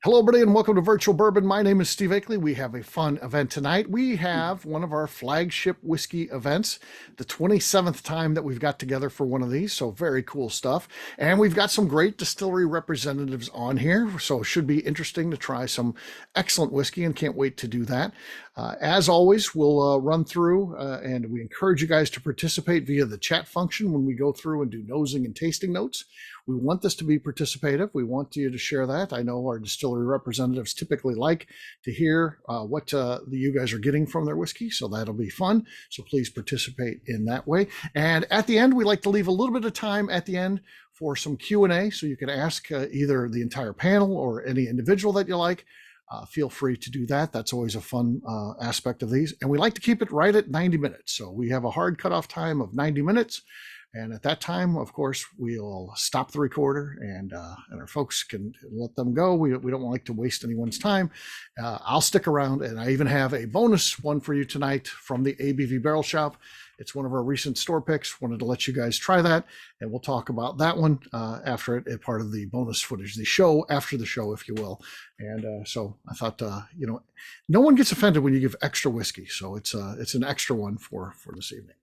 Hello, everybody, and welcome to Virtual Bourbon. My name is Steve Akley. We have a fun event tonight. We have one of our flagship whiskey events, the 27th time that we've got together for one of these, so very cool stuff. And we've got some great distillery representatives on here, so it should be interesting to try some excellent whiskey, and can't wait to do that. As always, we'll run through, and we encourage you guys to participate via the chat function when we go through and do nosing and tasting notes. We want this to be participative. We want you to share that. I know our distillery representatives typically like to hear what you guys are getting from their whiskey, so that'll be fun. So please participate in that way. And at the end, we like to leave a little bit of time at the end for some Q&A, so you can ask either the entire panel or any individual that you like. Feel free to do that. That's always a fun aspect of these. And we like to keep it right at 90 minutes. So we have a hard cutoff time of 90 minutes. And at that time, of course, we'll stop the recorder and our folks can let them go. We don't like to waste anyone's time. I'll stick around, and I even have a bonus one for you tonight from the ABV Barrel Shop. It's one of our recent store picks. Wanted to let you guys try that, and we'll talk about that one after it, part of the bonus footage, the show after the show, if you will. And so I thought, no one gets offended when you give extra whiskey, so it's an extra one for this evening.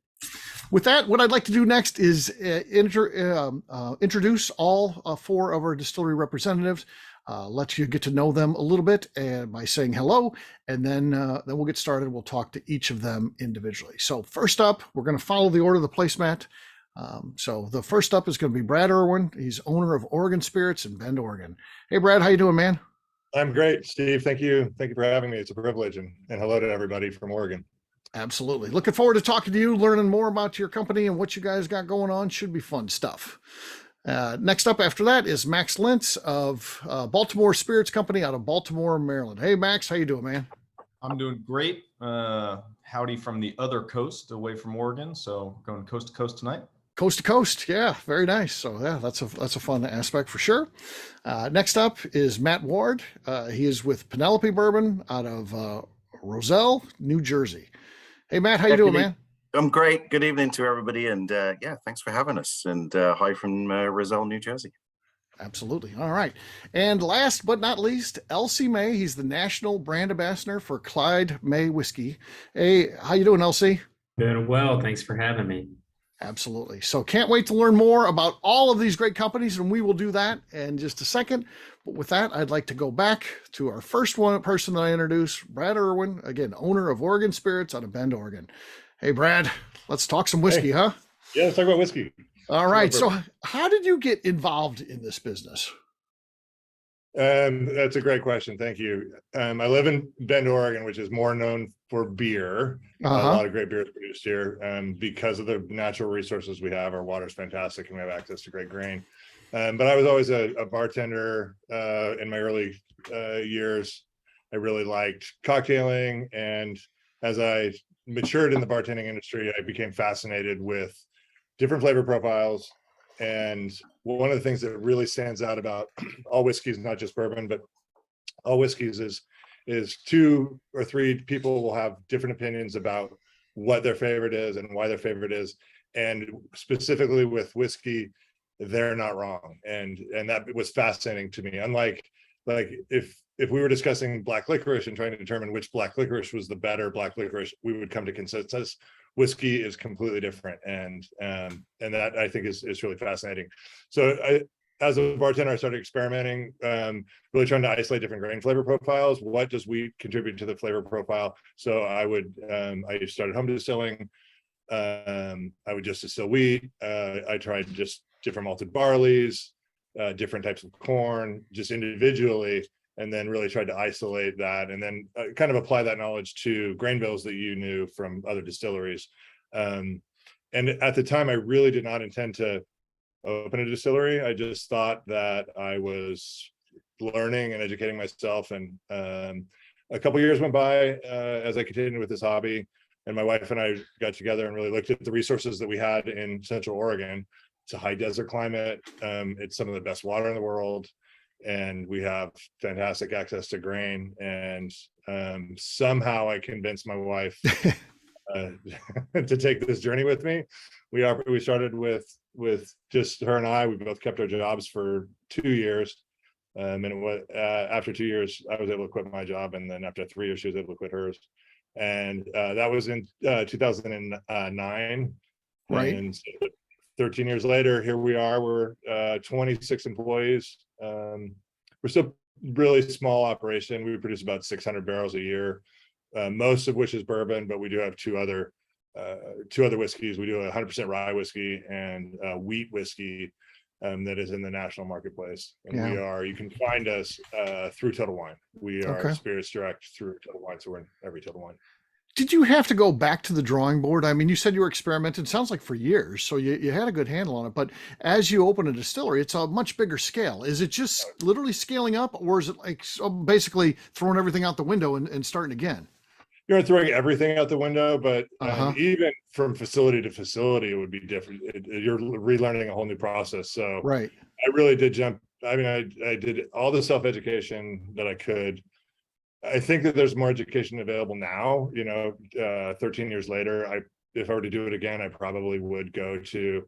With that, what I'd like to do next is introduce all four of our distillery representatives, let you get to know them a little bit by saying hello, and then we'll get started. We'll talk to each of them individually. So first up, we're going to follow the order of the placemat. So the first up is going to be Brad Irwin. He's owner of Oregon Spirits in Bend, Oregon. Hey, Brad, how you doing, man? I'm great, Steve. Thank you. Thank you for having me. It's a privilege, and hello to everybody from Oregon. Absolutely. Looking forward to talking to you, learning more about your company and what you guys got going on. Should be fun stuff. Next up after that is Max Lentz of Baltimore Spirits Company out of Baltimore, Maryland. Hey, Max, how you doing, man? I'm doing great. Howdy from the other coast, away from Oregon. So going coast to coast tonight. Coast to coast, yeah, very nice. So yeah, that's a fun aspect for sure. Next up is Matt Ward. He is with Penelope Bourbon out of Roselle, New Jersey. Hey, Matt, how you doing, man? I'm great. Good evening to everybody. And yeah, thanks for having us. And hi from Roselle, New Jersey. Absolutely. All right. And last but not least, Elsie May. He's the national brand ambassador for Clyde May Whiskey. Hey, how you doing, Elsie? Doing well. Thanks for having me. Absolutely. So can't wait to learn more about all of these great companies, and we will do that in just a second. But with that, I'd like to go back to our first person that I introduced, Brad Irwin, again, owner of Oregon Spirits out of Bend, Oregon. Hey, Brad, let's talk some whiskey, huh? Yeah, let's talk about whiskey. All right. So how did you get involved in this business? That's a great question. Thank you. I live in Bend, Oregon, which is more known for beer. A lot of great beer is produced here because of the natural resources we have. Our water is fantastic and we have access to great grain. But I was always a bartender in my early years. I really liked cocktailing. And as I matured in the bartending industry, I became fascinated with different flavor profiles. And one of the things that really stands out about all whiskeys, not just bourbon, but all whiskeys is two or three people will have different opinions about what their favorite is and why their favorite is. And specifically with whiskey, they're not wrong. And that was fascinating to me. Unlike if we were discussing black licorice and trying to determine which black licorice was the better black licorice, we would come to consensus. Whiskey is completely different, and that I think is really fascinating. So as a bartender, I started experimenting, really trying to isolate different grain flavor profiles. What does wheat contribute to the flavor profile? So I started home distilling. I would just distill wheat. I tried just different malted barleys, different types of corn, just individually, and then really tried to isolate that, and then kind of apply that knowledge to grain bills that you knew from other distilleries. And at the time, I really did not intend to open a distillery. I just thought that I was learning and educating myself. And a couple of years went by as I continued with this hobby, and my wife and I got together and really looked at the resources that we had in Central Oregon. It's a high desert climate. It's some of the best water in the world. And we have fantastic access to grain. And somehow I convinced my wife to take this journey with me. We started with just her and I. We both kept our jobs for 2 years. And it was after 2 years, I was able to quit my job, and then after 3 years, she was able to quit hers. And that was in 2009. Right. And so 13 years later, here we are. We're 26 employees. We're still really small operation. We produce about 600 barrels a year, most of which is bourbon, but we do have two other whiskeys. We do a 100% rye whiskey and wheat whiskey that is in the national marketplace. And we are, you can find us through Total Wine. We are Spirits Direct through Total Wine, so we're in every Total Wine. Did you have to go back to the drawing board? I mean, you said you were experimenting, sounds like for years, so you had a good handle on it. But as you open a distillery, it's a much bigger scale. Is it just literally scaling up, or is it like basically throwing everything out the window and starting again? You're throwing everything out the window, but even from facility to facility, it would be different. You're relearning a whole new process. So right. I really did jump. I mean, I did all the self-education that I could. I think that there's more education available now, 13 years later. If I were to do it again, I probably would go to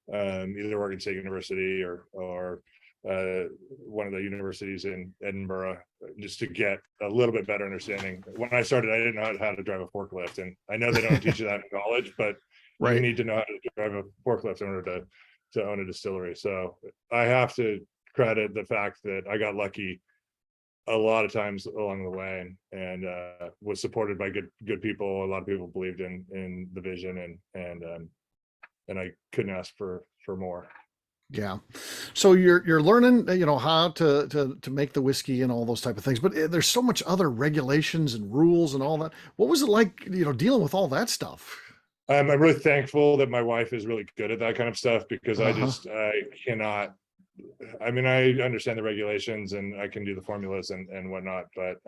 either Oregon State University or one of the universities in Edinburgh, just to get a little bit better understanding. When I started, I didn't know how to drive a forklift, and I know they don't teach you that in college, but you need to know how to drive a forklift in order to own a distillery. So I have to credit the fact that I got lucky a lot of times along the way, and was supported by good people. A lot of people believed in the vision, and I couldn't ask for more. Yeah. So you're learning, how to make the whiskey and all those type of things, but there's so much other regulations and rules and all that. What was it like, dealing with all that stuff? I'm really thankful that my wife is really good at that kind of stuff, because I cannot. I mean, I understand the regulations and I can do the formulas and whatnot, but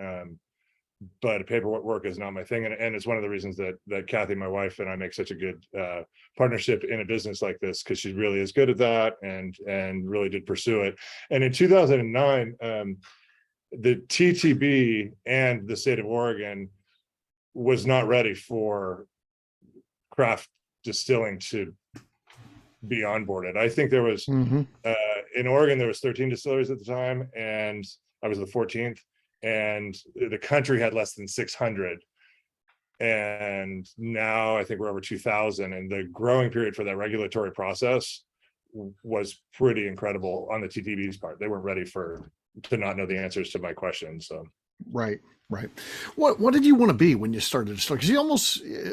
paperwork is not my thing. And it's one of the reasons that Kathy, my wife, and I make such a good partnership in a business like this, because she really is good at that and really did pursue it. And in 2009, the TTB and the state of Oregon was not ready for craft distilling to be onboarded. I think there was in Oregon, there was 13 distilleries at the time, and I was the 14th, and the country had less than 600. And now I think we're over 2,000, and the growing period for that regulatory process was pretty incredible on the TTB's part. They weren't ready to not know the answers to my questions. So. Right. What did you want to be when you started to start?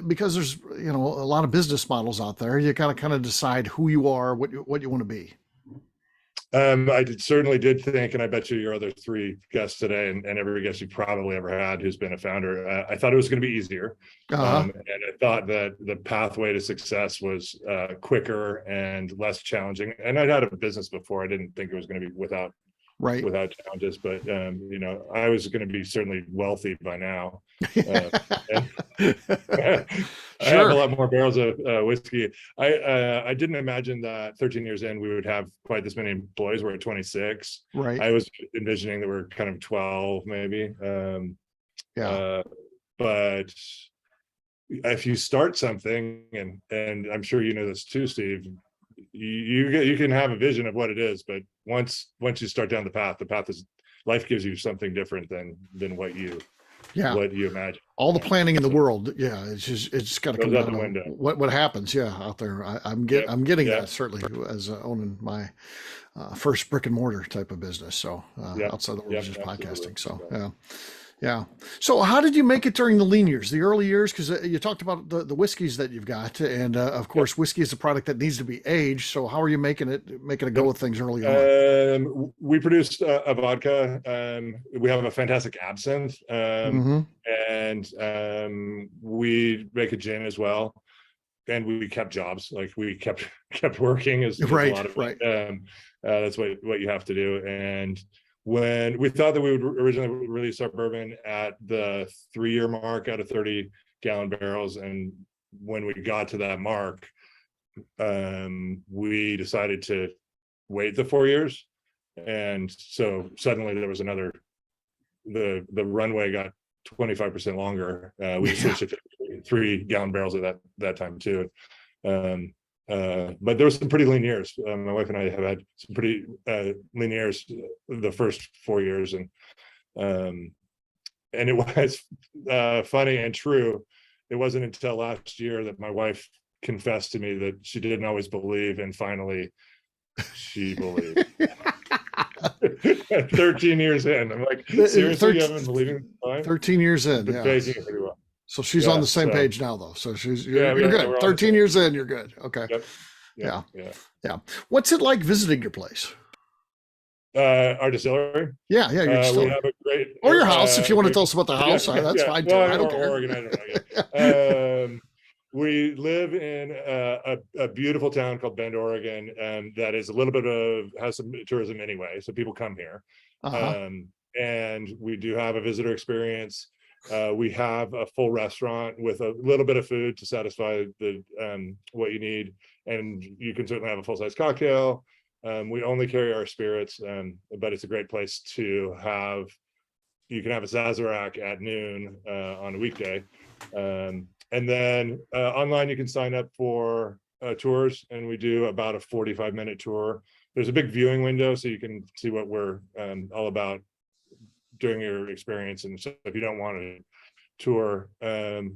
Because there's a lot of business models out there. You gotta kind of decide who you are, what you want to be. I certainly did think, and I bet you your other three guests today, and every guest you probably ever had who's been a founder, I thought it was going to be easier, and I thought that the pathway to success was quicker and less challenging. And I'd had a business before. I didn't think it was going to be without challenges, but I was going to be certainly wealthy by now. I have a lot more barrels of whiskey. I didn't imagine that 13 years in we would have quite this many employees. We're at 26. Right. I was envisioning that we're kind of 12 maybe. But if you start something, and I'm sure you know this too, Steve, you can have a vision of what it is, but once you start down the path is, life gives you something different than what you imagine. All the planning in the world, it's just got to come out down the window. What happens, out there. I'm getting that, certainly, as owning my first brick and mortar type of business. So outside the world of just podcasting. So yeah. So how did you make it during the lean years, the early years? Because you talked about the whiskeys that you've got, and of course, whiskey is a product that needs to be aged. So how are you making it go with things early on? We produced a vodka. We have a fantastic absinthe, and we make a gin as well. And we kept jobs, like we kept working. As a lot of that's what you have to do. And when we thought that we would originally release our bourbon at the 3-year mark out of 30-gallon barrels, and when we got to that mark, we decided to wait the 4 years, and so suddenly there was the runway got 25% longer. We switched to 3-gallon barrels at that time too. But there was some pretty lean years. My wife and I have had some pretty lean years the first 4 years, and it was funny and true. It wasn't until last year that my wife confessed to me that she didn't always believe, and finally she believed. 13 years in, I'm like, seriously, you haven't been believing? 13 years in, been yeah. faking it pretty well. So she's on the same page now, though. So you're good. We're 13 years in, you're good. Okay. Yep. Yeah. What's it like visiting your place? Our distillery. Yeah, your distillery. We have a great, or your house, if you want to tell us about the house. That's fine too. Well, I don't care. Oregon, I don't know. We live in a beautiful town called Bend, Oregon, that is a little bit has some tourism anyway, so people come here. And we do have a visitor experience. We have a full restaurant with a little bit of food to satisfy the what you need, and you can certainly have a full-size cocktail. We only carry our spirits, but it's a great place to have. You can have a Sazerac at noon on a weekday. And then online, you can sign up for tours, and we do about a 45-minute tour. There's a big viewing window, so you can see what we're all about during your experience. And so if you don't want to tour,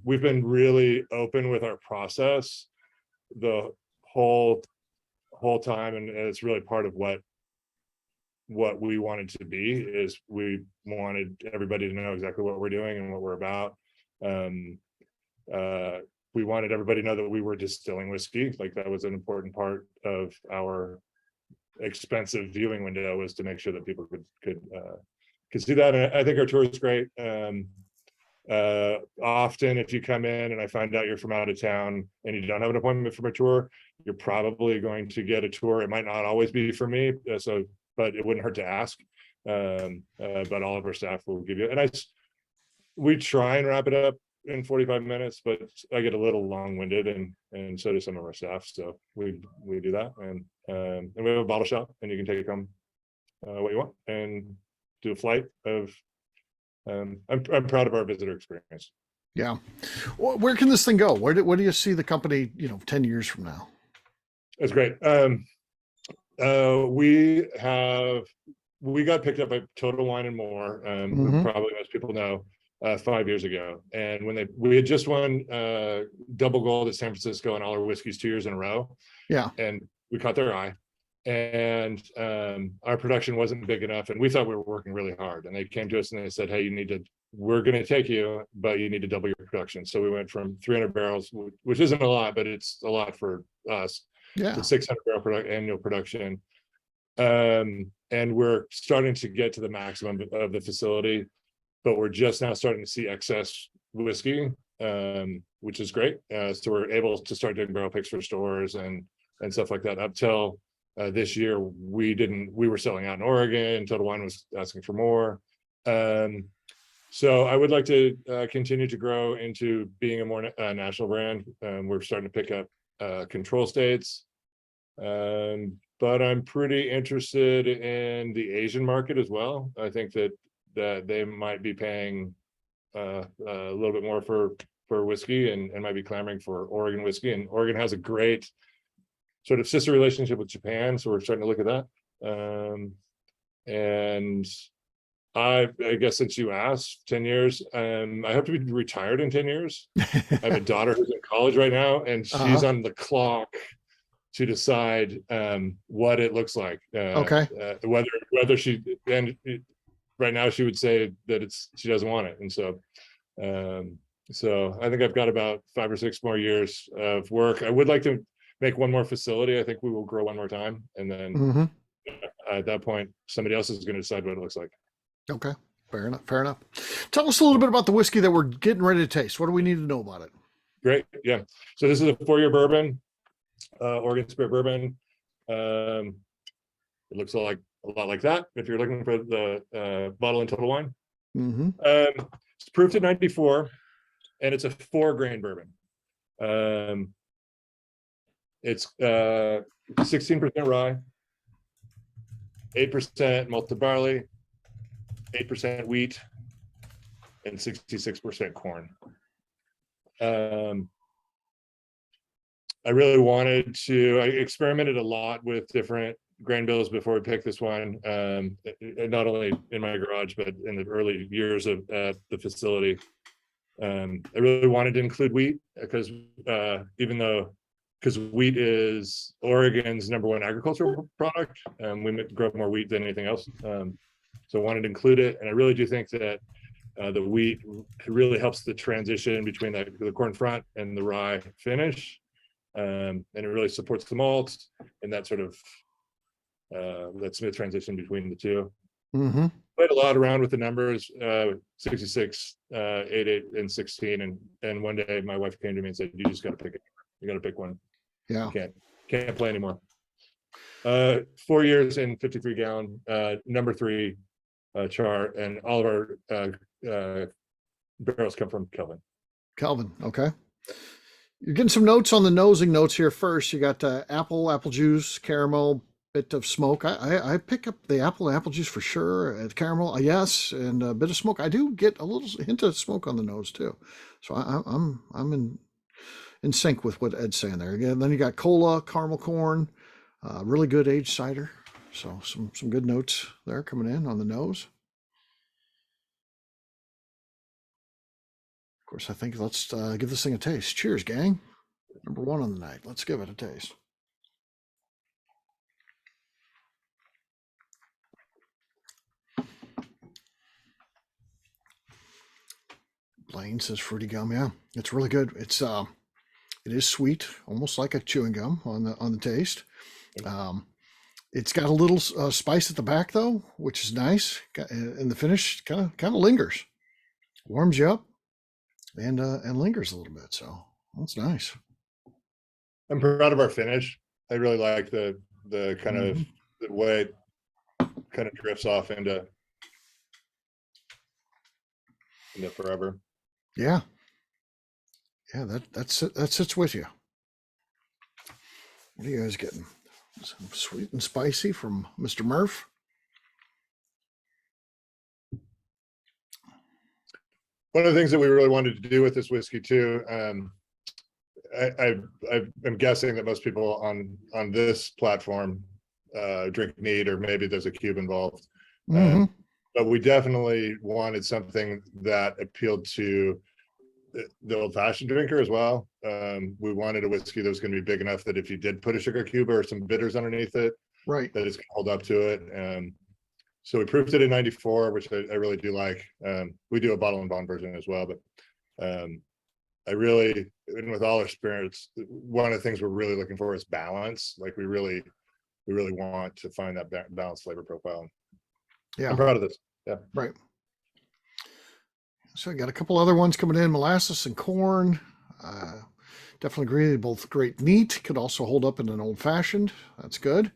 we've been really open with our process the whole time, and it's really part of what we wanted to be. Is we wanted everybody to know exactly what we're doing and what we're about. We wanted everybody to know that we were distilling whiskey. Like, that was an important part of our expensive viewing window, was to make sure that people could see that. And I think our tour is great. Often, if you come in and I find out you're from out of town and you don't have an appointment for a tour, you're probably going to get a tour. It might not always be for me, but it wouldn't hurt to ask. But all of our staff will give you. And we try and wrap it up in 45 minutes, but I get a little long-winded, and so do some of our staff. So we do that, and we have a bottle shop, and you can take home what you want and do a flight of. I'm proud of our visitor experience. Yeah. Where can this thing go? Where do you see the company, 10 years from now? That's great. We got picked up by Total Wine and More. Probably most people know. 5 years ago, and when we had just won double gold at San Francisco and all our whiskeys 2 years in a row. Yeah, and we caught their eye, and our production wasn't big enough, and we thought we were working really hard. And they came to us and they said, "Hey, we're going to take you, but you need to double your production." So we went from 300 barrels, which isn't a lot, but it's a lot for us, to 600 barrel annual production. And we're starting to get to the maximum of the facility. But we're just now starting to see excess whiskey, which is great. So we're able to start doing barrel picks for stores and stuff like that. Up till this year, we were selling out in Oregon. Total Wine was asking for more. So I would like to continue to grow into being a more national brand. We're starting to pick up control states. But I'm pretty interested in the Asian market as well. I think that they might be paying a little bit more for whiskey, and might be clamoring for Oregon whiskey. And Oregon has a great sort of sister relationship with Japan, so we're starting to look at that. And I guess, since you asked, 10 years, I hope to be retired in 10 years. I have a daughter who's in college right now, and she's on the clock to decide what it looks like. Whether she, and right now she would say that she doesn't want it. And so I think I've got about 5 or 6 more years of work. I would like to make one more facility. I think we will grow one more time, and then at that point, somebody else is going to decide what it looks like. Okay, fair enough. Tell us a little bit about the whiskey that we're getting ready to taste. What do we need to know about it? Great, yeah. So this is a 4-year bourbon, Oregon Spirit bourbon. It looks a lot like that if you're looking for the bottle in Total Wine. It's proofed at 94, and it's a 4-grain bourbon. It's 16% rye, 8% malted barley, 8% wheat, and 66% corn. I really wanted to, I experimented a lot with different grain bills before we picked this one. Not only in my garage, but in the early years of at the facility. I really wanted to include wheat because because wheat is Oregon's #1 agricultural product. We grow more wheat than anything else. So I wanted to include it. And I really do think that the wheat really helps the transition between the corn front and the rye finish. And it really supports the malts and that sort of that smooth transition between the two. Mm-hmm. Played a lot around with the numbers, 66, 88, and 16. And one day my wife came to me and said, "You just got to pick it. You got to pick one. Yeah. Can't play anymore." 4 years in 53 gallon, #3 char, and all of our barrels come from Kelvin. Calvin. Okay. You're getting some notes on the nosing notes here first. You got apple juice, caramel, bit of smoke. I pick up the apple juice for sure. Caramel, yes, and a bit of smoke. I do get a little hint of smoke on the nose too. So I'm in sync with what Ed's saying there. Again, then you got cola, caramel corn, really good aged cider. So some good notes there coming in on the nose. Of course, I think let's give this thing a taste. Cheers, gang. #1 on the night. Let's give it a taste. Blaine says fruity gum. Yeah, it's really good. It is sweet, almost like a chewing gum on the taste. It's got a little spice at the back though, which is nice. And the finish kind of lingers, warms you up, and lingers a little bit. So that's nice. I'm proud of our finish. I really like the kind of the way it kind of drifts off into forever. Yeah. That sits with you. What are you guys getting? Some sweet and spicy from Mr. Murph. One of the things that we really wanted to do with this whiskey too, I'm guessing that most people on this platform drink neat, or maybe there's a cube involved. But we definitely wanted something that appealed to the old-fashioned drinker as well. We wanted a whiskey that was going to be big enough that if you did put a sugar cube or some bitters underneath it, right, that it's going to hold up to it. So we proofed it in 94, which I really do like. We do a bottle and bond version as well, but I really, and with all our spirits, one of the things we're really looking for is balance. Like we really want to find that balanced flavor profile. Yeah, I'm proud of this. Yeah, right. So I got a couple other ones coming in: molasses and corn. Definitely agree. They're both great neat. Could also hold up in an old fashioned. That's good.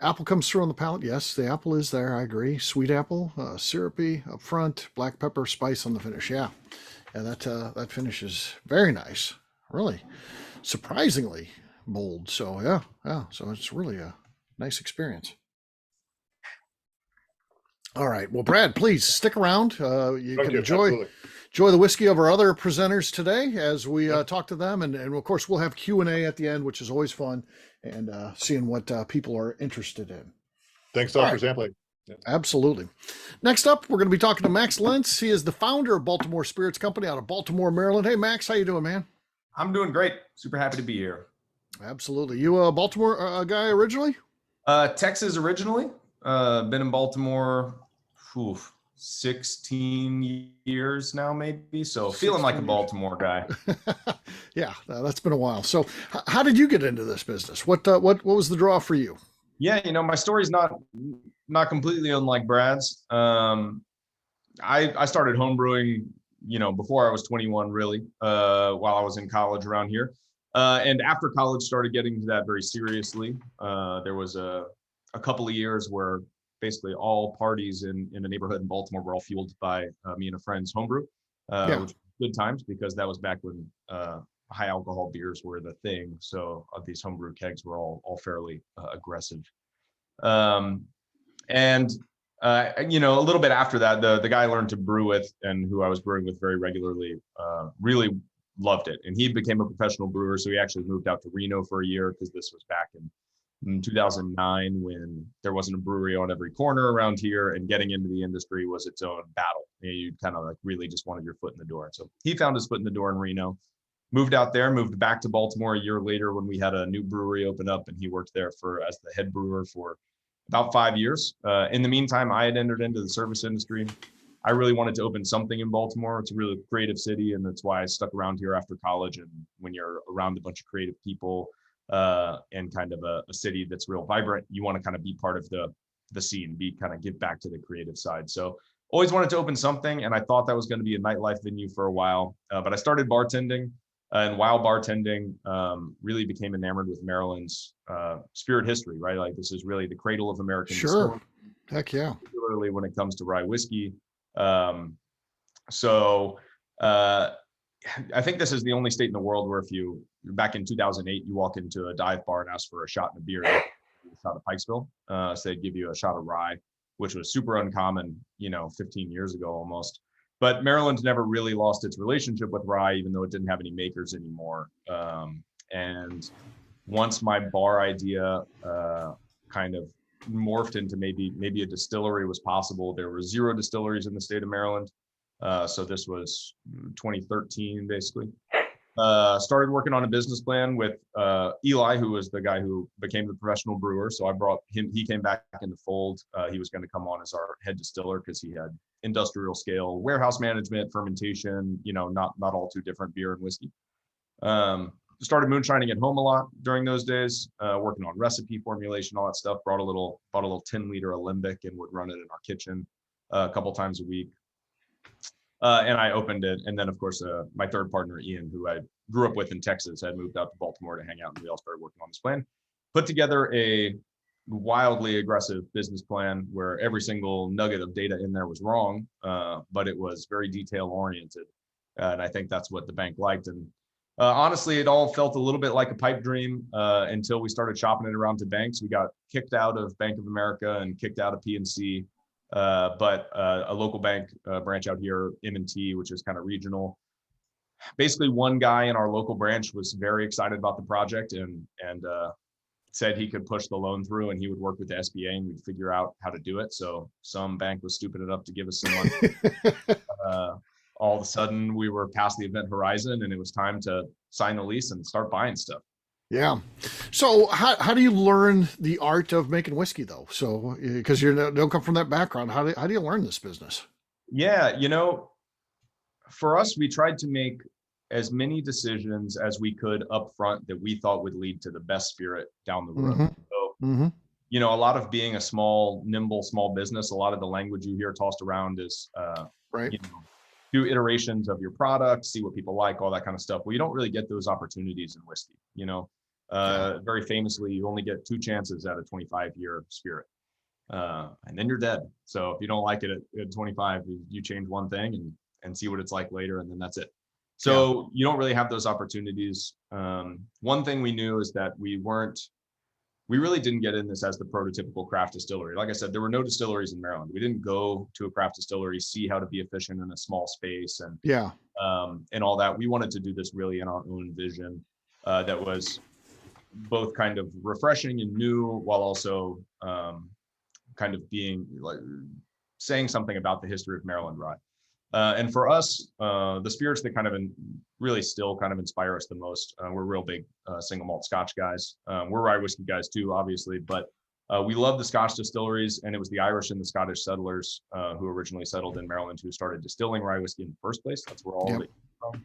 Apple comes through on the palate. Yes, the apple is there. I agree. Sweet apple, syrupy up front, black pepper, spice on the finish. Yeah, that finish is very nice. Really, surprisingly bold. So yeah. So it's really a nice experience. All right. Well, Brad, please stick around. You can enjoy the whiskey of our other presenters today as we talk to them. And of course, we'll have Q&A at the end, which is always fun, and seeing what people are interested in. Thanks all for sampling. Yeah. Absolutely. Next up, we're going to be talking to Max Lentz. He is the founder of Baltimore Spirits Company out of Baltimore, Maryland. Hey, Max, how you doing, man? I'm doing great. Super happy to be here. Absolutely. You a Baltimore guy originally? Texas originally. Been in Baltimore 16 years now, maybe. So feeling like a Baltimore guy. Yeah, that's been a while. So how did you get into this business? What was the draw for you? Yeah, my story's not completely unlike Brad's. I started homebrewing, before I was 21, really, while I was in college around here. And after college, started getting to that very seriously. There was a couple of years where basically all parties in the neighborhood in Baltimore were all fueled by me and a friend's homebrew, which was good times because that was back when high alcohol beers were the thing. So these homebrew kegs were all fairly aggressive. And a little bit after that, the guy I learned to brew with and who I was brewing with very regularly really loved it. And he became a professional brewer. So he actually moved out to Reno for a year because this was back in 2009 when there wasn't a brewery on every corner around here, and getting into the industry was its own battle. You kind of like really just wanted your foot in the door. So he found his foot in the door in Reno, moved out there, moved back to Baltimore a year later when we had a new brewery open up, and he worked there as the head brewer for about 5 years. In the meantime, I had entered into the service industry. I really wanted to open something in Baltimore. It's a really creative city, and that's why I stuck around here after college. And when you're around a bunch of creative people and kind of a city that's real vibrant, you want to kind of be part of the scene, give back to the creative side. So always wanted to open something, and I thought that was going to be a nightlife venue for a while. But I started bartending, and while bartending, really became enamored with Maryland's spirit history, right? Like this is really the cradle of American Sure. Heck yeah. particularly when it comes to rye whiskey. I think this is the only state in the world where if back in 2008, you walk into a dive bar and ask for a shot and a beer, a shot of Pikesville. So they'd give you a shot of rye, which was super uncommon, 15 years ago almost. But Maryland's never really lost its relationship with rye, even though it didn't have any makers anymore. And once my bar idea kind of morphed into maybe a distillery was possible, there were 0 distilleries in the state of Maryland. So this was 2013, basically. Started working on a business plan with Eli, who was the guy who became the professional brewer. So I brought him, he came back in the fold. He was going to come on as our head distiller because he had industrial scale warehouse management, fermentation, not all too different beer and whiskey. Started moonshining at home a lot during those days, working on recipe formulation, all that stuff. Bought a little 10-liter Alembic and would run it in our kitchen a couple times a week. And I opened it. And then, of course, my third partner, Ian, who I grew up with in Texas, had moved out to Baltimore to hang out, and we all started working on this plan. Put together a wildly aggressive business plan where every single nugget of data in there was wrong, but it was very detail oriented. And I think that's what the bank liked. And honestly, it all felt a little bit like a pipe dream until we started shopping it around to banks. We got kicked out of Bank of America and kicked out of PNC. But a local bank branch out here, M&T, which is kind of regional. Basically, one guy in our local branch was very excited about the project and said he could push the loan through, and he would work with the SBA and we'd figure out how to do it. So some bank was stupid enough to give us some money. All of a sudden, we were past the event horizon, and it was time to sign the lease and start buying stuff. Yeah. So how do you learn the art of making whiskey though? So, because you don't come from that background, how do you learn this business? Yeah. For us, we tried to make as many decisions as we could up front that we thought would lead to the best spirit down the road. Mm-hmm. So, a lot of being a nimble small business, a lot of the language you hear tossed around is, right. Do iterations of your product, see what people like, all that kind of stuff. Well, you don't really get those opportunities in whiskey. Very famously, you only get 2 chances at a 25-year spirit, and then you're dead. So if you don't like it at 25, you change one thing and see what it's like later, and then that's it. So you don't really have those opportunities. One thing we knew is that we really didn't get in this as the prototypical craft distillery. Like I said, there were no distilleries in Maryland. We didn't go to a craft distillery, see how to be efficient in a small space and all that. We wanted to do this really in our own vision that was both kind of refreshing and new, while also kind of being like saying something about the history of Maryland rye. And for us, the spirits that kind of really still kind of inspire us the most, we're real big single malt Scotch guys. We're rye whiskey guys too, obviously, but we love the Scotch distilleries, and it was the Irish and the Scottish settlers who originally settled in Maryland who started distilling rye whiskey in the first place. That's where all of it came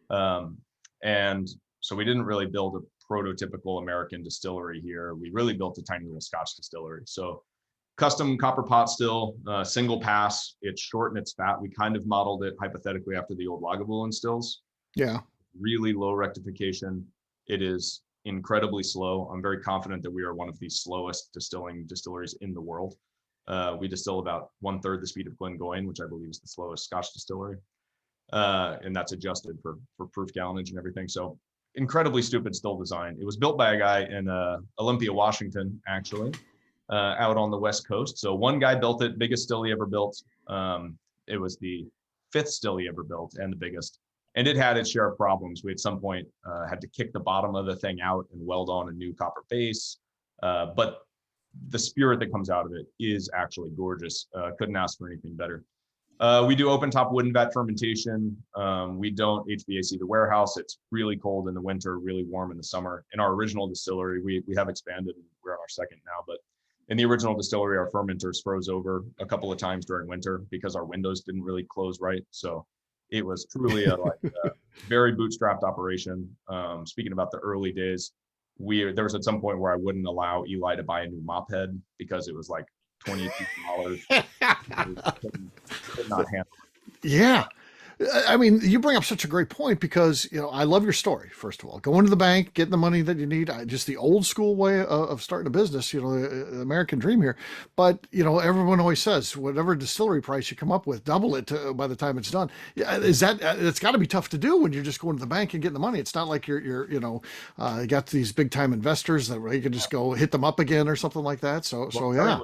from. And so we didn't really build a prototypical American distillery here. We really built a tiny little Scotch distillery. So custom copper pot still, single pass. It's short and it's fat. We kind of modeled it hypothetically after the old Lagavulin stills. Yeah. Really low rectification. It is incredibly slow. I'm very confident that we are one of the slowest distilleries in the world. We distill about 1/3 the speed of Glengoyne, which I believe is the slowest Scotch distillery. And that's adjusted for proof gallonage and everything. So incredibly stupid still design. It was built by a guy in Olympia, Washington, actually. Out on the West Coast. So one guy built it, biggest still he ever built. It was the 5th still he ever built and the biggest. And it had its share of problems. We at some point had to kick the bottom of the thing out and weld on a new copper base. But the spirit that comes out of it is actually gorgeous. Couldn't ask for anything better. We do open top wooden vat fermentation. We don't HVAC the warehouse. It's really cold in the winter, really warm in the summer. In our original distillery, we have expanded. We're on our second now, but in the original distillery, our fermenters froze over a couple of times during winter because our windows didn't really close right. So it was truly a very bootstrapped operation. Speaking about the early days, there was at some point where I wouldn't allow Eli to buy a new mop head because it was like $22. Could not handle it. Yeah. I mean, you bring up such a great point because, I love your story, first of all. Going to the bank, getting the money that you need, just the old school way of starting a business, the American dream here. But, everyone always says, whatever distillery price you come up with, double it by the time it's done. Yeah, it's got to be tough to do when you're just going to the bank and getting the money. It's not like you're you got these big time investors that you can just go hit them up again or something like that. So yeah.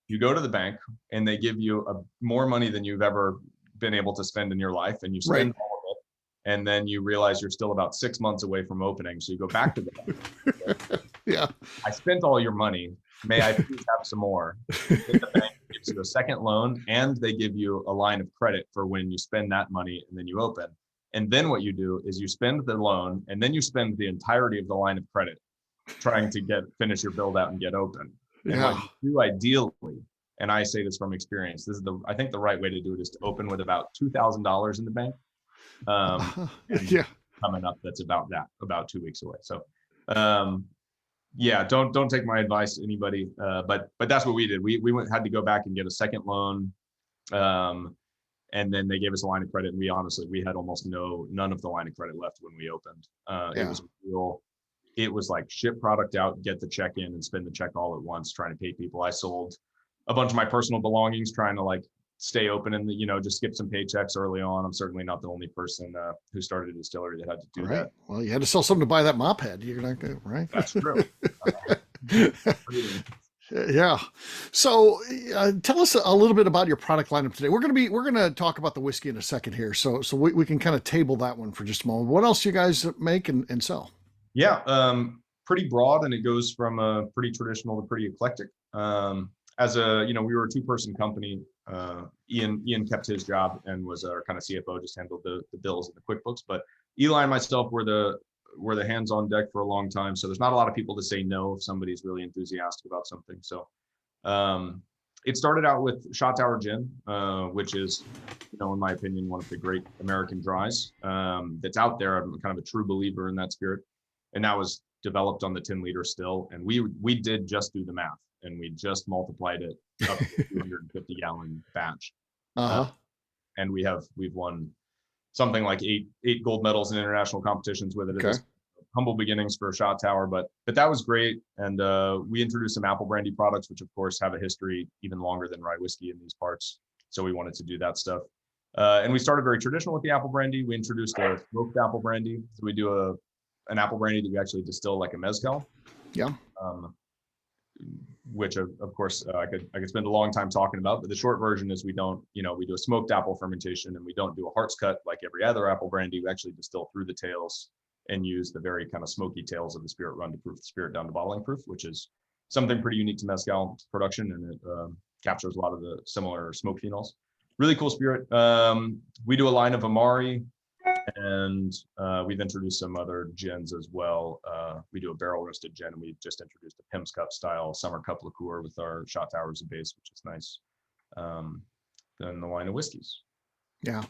You go to the bank and they give you more money than you've ever been able to spend in your life, and you spend all of it, and then you realize you're still about 6 months away from opening. So you go back to the bank. Yeah. I spent all your money. May I please have some more? Then the bank gives you a second loan, and they give you a line of credit for when you spend that money and then you open. And then what you do is you spend the loan, and then you spend the entirety of the line of credit trying to finish your build out and get open. And what you do ideally, and I say this from experience, I think the right way to do it is to open with about $2,000 in the bank. Coming up, that's about 2 weeks away. So, don't take my advice, anybody. But that's what we did. We had to go back and get a second loan, and then they gave us a line of credit. And we had almost none of the line of credit left when we opened. It was like ship product out, get the check in, and spend the check all at once, trying to pay people. I sold a bunch of my personal belongings, trying to stay open and just skip some paychecks early on. I'm certainly not the only person who started a distillery that had to do that. Well, you had to sell something to buy that mop head. You're not going right. That's true. Yeah. So tell us a little bit about your product lineup today. We're going to talk about the whiskey in a second here. So we can kind of table that one for just a moment. What else you guys make and sell? Yeah. Pretty broad, and it goes from a pretty traditional to pretty eclectic. We were a 2-person company. Ian kept his job and was our kind of CFO, just handled the bills and the QuickBooks. But Eli and myself were the hands on deck for a long time. So there's not a lot of people to say no if somebody's really enthusiastic about something. So it started out with Shot Tower Gin, which is, in my opinion, one of the great American dries that's out there. I'm kind of a true believer in that spirit. And that was developed on the 10-liter still. And we did just do the math, and we just multiplied it up to a 250-gallon batch. And we've won something like eight gold medals in international competitions with it. Okay. It was humble beginnings for Shot Tower, but that was great. And we introduced some apple brandy products, which of course have a history even longer than rye whiskey in these parts. So we wanted to do that stuff. And we started very traditional with the apple brandy. We introduced a smoked apple brandy. So we do an apple brandy that we actually distill like a mezcal. Yeah. Which of course I could spend a long time talking about, but the short version is we don't, we do a smoked apple fermentation, and we don't do a hearts cut like every other apple brandy. We actually distill through the tails and use the very kind of smoky tails of the spirit run to proof the spirit down to bottling proof, which is something pretty unique to mezcal production, and it captures a lot of the similar smoke phenols. Really cool spirit. We do a line of Amari, and we've introduced some other gins as well. We do a barrel roasted gin, and we've just introduced a Pimm's Cup style summer cup liqueur with our Shot Tower as a base, which is nice. Then the line of whiskeys. Yeah.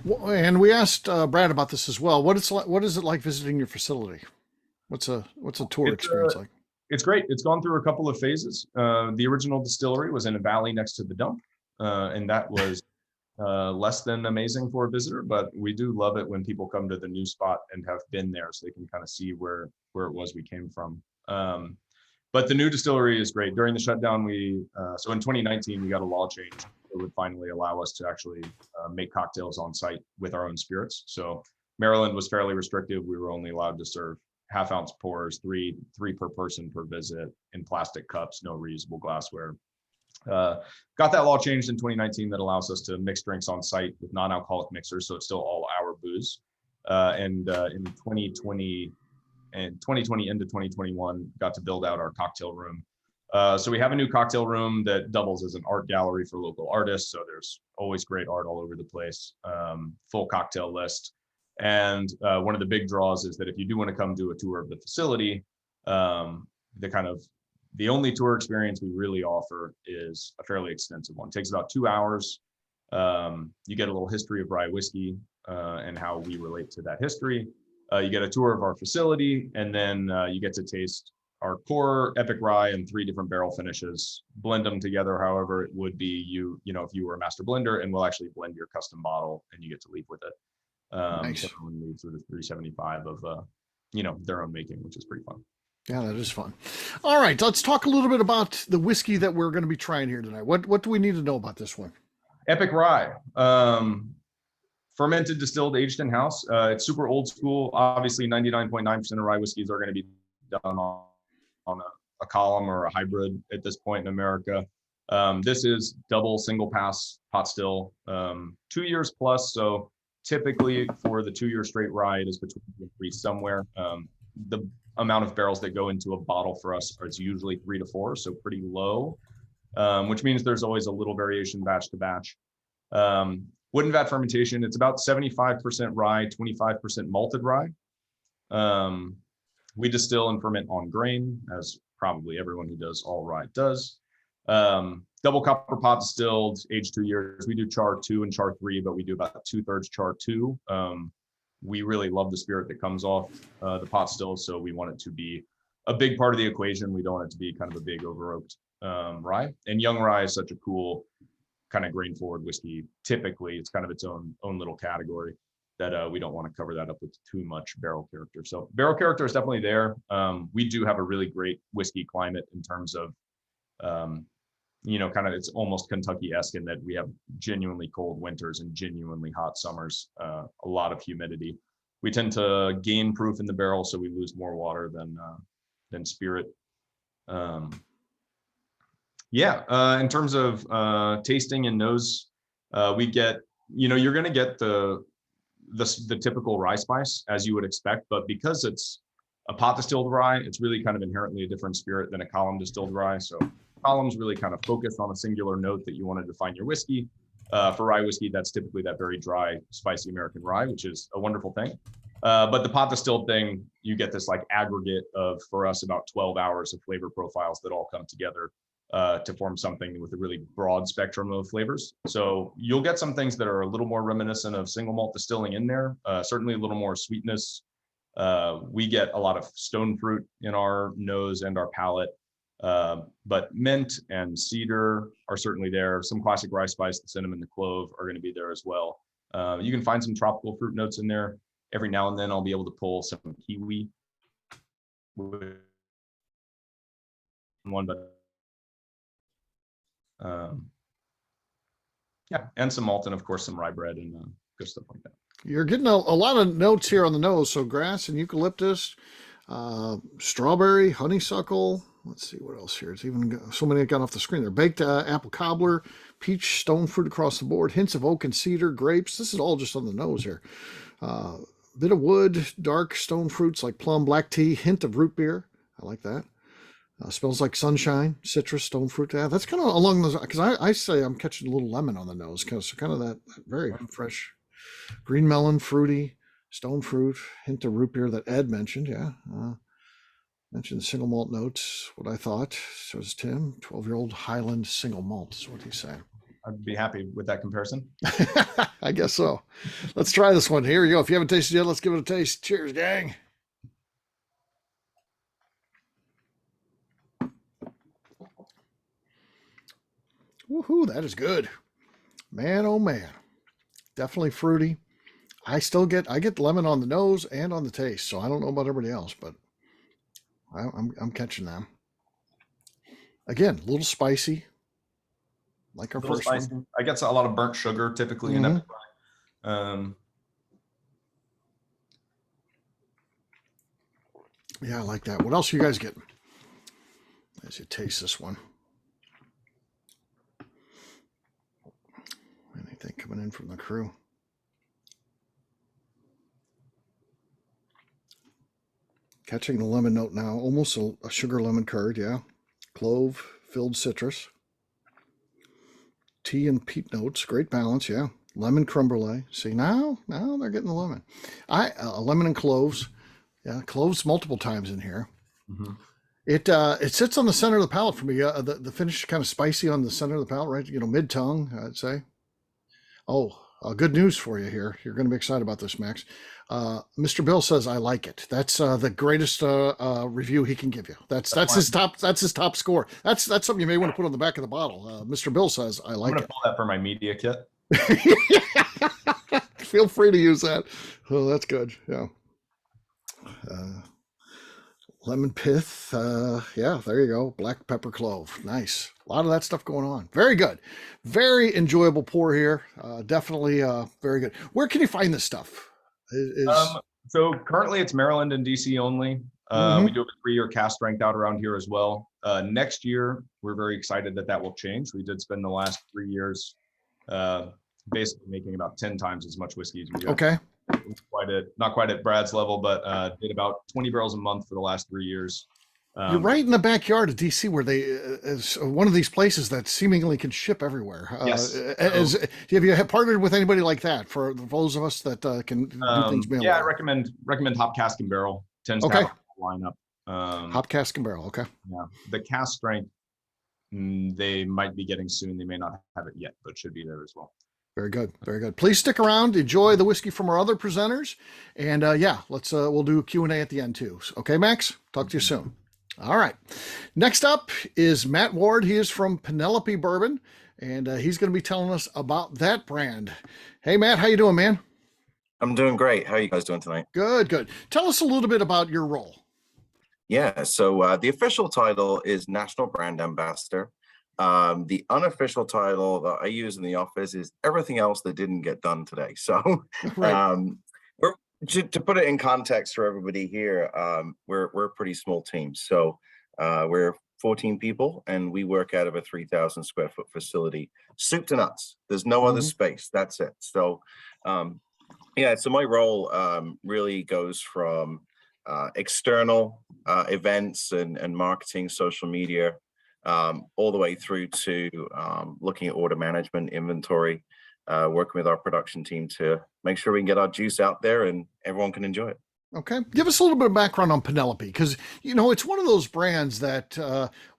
Well, and we asked Brad about this as well. What is it like visiting your facility? What's a tour experience like? It's great. It's gone through a couple of phases. The original distillery was in a valley next to the dump, and that was less than amazing for a visitor, but we do love it when people come to the new spot and have been there, so they can kind of see where it was we came from. But the new distillery is great. During the shutdown, so in 2019, we got a law change that would finally allow us to actually make cocktails on site with our own spirits. So Maryland was fairly restrictive. We were only allowed to serve half-ounce pours, three per person per visit, in plastic cups, no reusable glassware. Got that law changed in 2019 that allows us to mix drinks on site with non-alcoholic mixers, so it's still all our booze. In 2020 into 2021, got to build out our cocktail room. So we have a new cocktail room that doubles as an art gallery for local artists. So there's always great art all over the place, full cocktail list. And one of the big draws is that if you do want to come do a tour of the facility, the only tour experience we really offer is a fairly extensive one. It takes about 2 hours. You get a little history of rye whiskey and how we relate to that history. You get a tour of our facility, and then you get to taste our core epic rye and 3 different barrel finishes, blend them together however it would be if you were a master blender, and we'll actually blend your custom bottle and you get to leave with it. Nice. So everyone leaves with a 375 of their own making, which is pretty fun. Yeah, that is fun. All right, let's talk a little bit about the whiskey that we're going to be trying here tonight. What do we need to know about this one? Epic rye. Fermented, distilled, aged in house. It's super old school. Obviously, 99.9% of rye whiskeys are going to be done on a column or a hybrid at this point in America. This is double single pass pot still, 2 years plus. So typically for the 2 year straight rye, it is between 2 and 3 somewhere. The amount of barrels that go into a bottle for us is usually 3 to 4, so pretty low, which means there's always a little variation batch to batch. Wooden vat fermentation, it's about 75% rye, 25% malted rye. We distill and ferment on grain, as probably everyone who does all rye does. Double copper pot distilled, aged 2 years. We do char 2 and char 3, but we do about 2/3 char 2. We really love the spirit that comes off the pot still, so we want it to be a big part of the equation. We don't want it to be kind of a big over oaked rye. And young rye is such a cool kind of grain forward whiskey. Typically, it's kind of its own little category that we don't want to cover that up with too much barrel character. So barrel character is definitely there. We do have a really great whiskey climate in terms of, kind of it's almost Kentucky-esque in that we have genuinely cold winters and genuinely hot summers, a lot of humidity. We tend to gain proof in the barrel, so we lose more water than spirit. In terms of tasting and nose, we get, you're going to get the typical rye spice as you would expect, but because it's a pot distilled rye, it's really kind of inherently a different spirit than a column distilled rye. So columns really kind of focus on a singular note that you want to define your whiskey. For rye whiskey, that's typically that very dry, spicy American rye, which is a wonderful thing. But the pot distilled thing, you get this like aggregate of, for us, about 12 hours of flavor profiles that all come together to form something with a really broad spectrum of flavors. So you'll get some things that are a little more reminiscent of single malt distilling in there, certainly a little more sweetness. We get a lot of stone fruit in our nose and our palate, but mint and cedar are certainly there. Some classic rye spice, the cinnamon, the clove are going to be there as well. You can find some tropical fruit notes in there. Every now and then I'll be able to pull some kiwi one, but and some malt, and of course some rye bread and good stuff like that. You're getting a lot of notes here on the nose. So grass and eucalyptus, strawberry, honeysuckle. Let's see what else here. It's even so many got off the screen there. Baked apple cobbler, peach, stone fruit across the board, hints of oak and cedar, grapes. This is all just on the nose here. Bit of wood, dark stone fruits like plum, black tea, hint of root beer. I like that. Smells like sunshine, citrus, stone fruit. Yeah, that's kind of along those, because I say I'm catching a little lemon on the nose, because kind of that very fresh green melon, fruity, stone fruit, hint of root beer that Ed mentioned. Yeah. Mentioned single malt notes, what I thought. So is Tim, 12-year-old Highland single malt is what he's saying. I'd be happy with that comparison. I guess so. Let's try this one. Here we go. If you haven't tasted yet, let's give it a taste. Cheers, gang. Woohoo, that is good. Man, oh man. Definitely fruity. I get lemon on the nose and on the taste, so I don't know about everybody else, but I'm catching them. Again, a little spicy, like our first one. I get a lot of burnt sugar typically in it. Yeah, I like that. What else are you guys getting as you taste this one? coming in from the crew. Catching the lemon note now, almost a sugar lemon curd, yeah. Clove, filled citrus. Tea and peat notes, great balance, yeah. Lemon creme brulee. See, now they're getting the lemon. Lemon and cloves. Yeah, cloves multiple times in here. Mm-hmm. It sits on the center of the palate for me. The finish is kind of spicy on the center of the palate, right? You know, mid-tongue, I'd say. Oh, good news for you here. You're going to be excited about this, Max. Mr. Bill says, I like it. That's the greatest review he can give you. That's his top score. That's something you may want to put on the back of the bottle. Mr. Bill says, I like I'm it. gonna pull that for my media kit. Feel free to use that. Oh, that's good. Yeah. Lemon pith. Yeah, there you go. Black pepper clove. Nice. A lot of that stuff going on. Very good. Very enjoyable pour here. Definitely very good. Where can you find this stuff? So currently it's Maryland and DC only. We do have a 3-year cast strength out around here as well. Next year, we're very excited that will change. We did spend the last 3 years basically making about 10 times as much whiskey as we do. Okay. Not quite at Brad's level, but did about 20 barrels a month for the last 3 years. You're right in the backyard of DC, where they is one of these places that seemingly can ship everywhere. Yes. Have you partnered with anybody like that for those of us that can do things mail? Yeah, I recommend Hop Cask and Barrel. Tends to have a lineup. Hop Cask and Barrel. Okay. Yeah, the cast strength they might be getting soon. They may not have it yet, but should be there as well. Very good. Very good. Please stick around. Enjoy the whiskey from our other presenters. And yeah, we'll do a Q&A at the end too. Okay, Max? Talk to you soon. All right. Next up is Matt Ward. He is from Penelope Bourbon, and he's going to be telling us about that brand. Hey, Matt, how you doing, man? I'm doing great. How are you guys doing tonight? Good, good. Tell us a little bit about your role. Yeah, so the official title is National Brand Ambassador. The unofficial title that I use in the office is everything else that didn't get done today. So Right. to put it in context for everybody here, we're a pretty small team. So we're 14 people and we work out of a 3,000 square foot facility, soup to nuts. There's no other space. That's it. So yeah, so my role really goes from external events and marketing, social media, all the way through to looking at order management, inventory, working with our production team to make sure we can get our juice out there and everyone can enjoy it. Okay. Give us a little bit of background on Penelope, because, you know, it's one of those brands that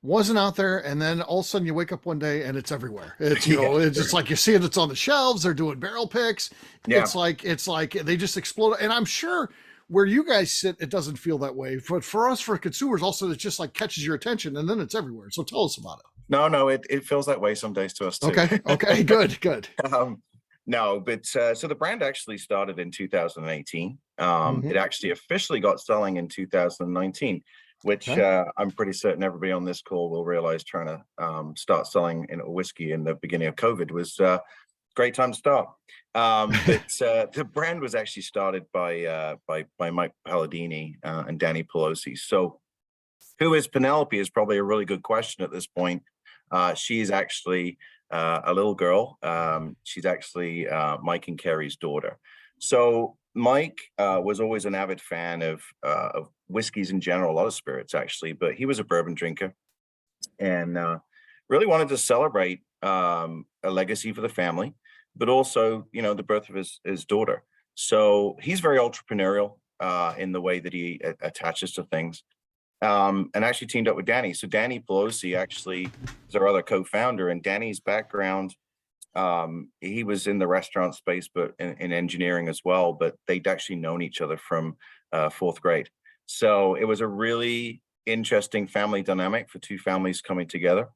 wasn't out there, and then all of a sudden you wake up one day and it's everywhere. It's, you know, it's just like you see it, it's on the shelves, they're doing barrel picks. Yeah. It's like they just explode. And I'm sure where you guys sit, it doesn't feel that way. But for us, for consumers, also, it's just like catches your attention and then it's everywhere. So tell us about it. No, it feels that way some days to us too. Okay, good. No, but so the brand actually started in 2018. It actually officially got selling in 2019, which I'm pretty certain everybody on this call will realize trying to start selling in whiskey in the beginning of COVID was a great time to start. But the brand was actually started by Mike Palladini and Danny Pelosi. So who is Penelope is probably a really good question at this point. She's actually a little girl. She's actually Mike and Carrie's daughter. So Mike was always an avid fan of whiskeys in general, a lot of spirits actually, but he was a bourbon drinker and really wanted to celebrate a legacy for the family, but also, you know, the birth of his daughter. So he's very entrepreneurial in the way that he attaches to things. And actually teamed up with Danny. So Danny Pelosi actually is our other co-founder, and Danny's background, he was in the restaurant space, but in engineering as well, but they'd actually known each other from 4th grade. So it was a really interesting family dynamic for two families coming together.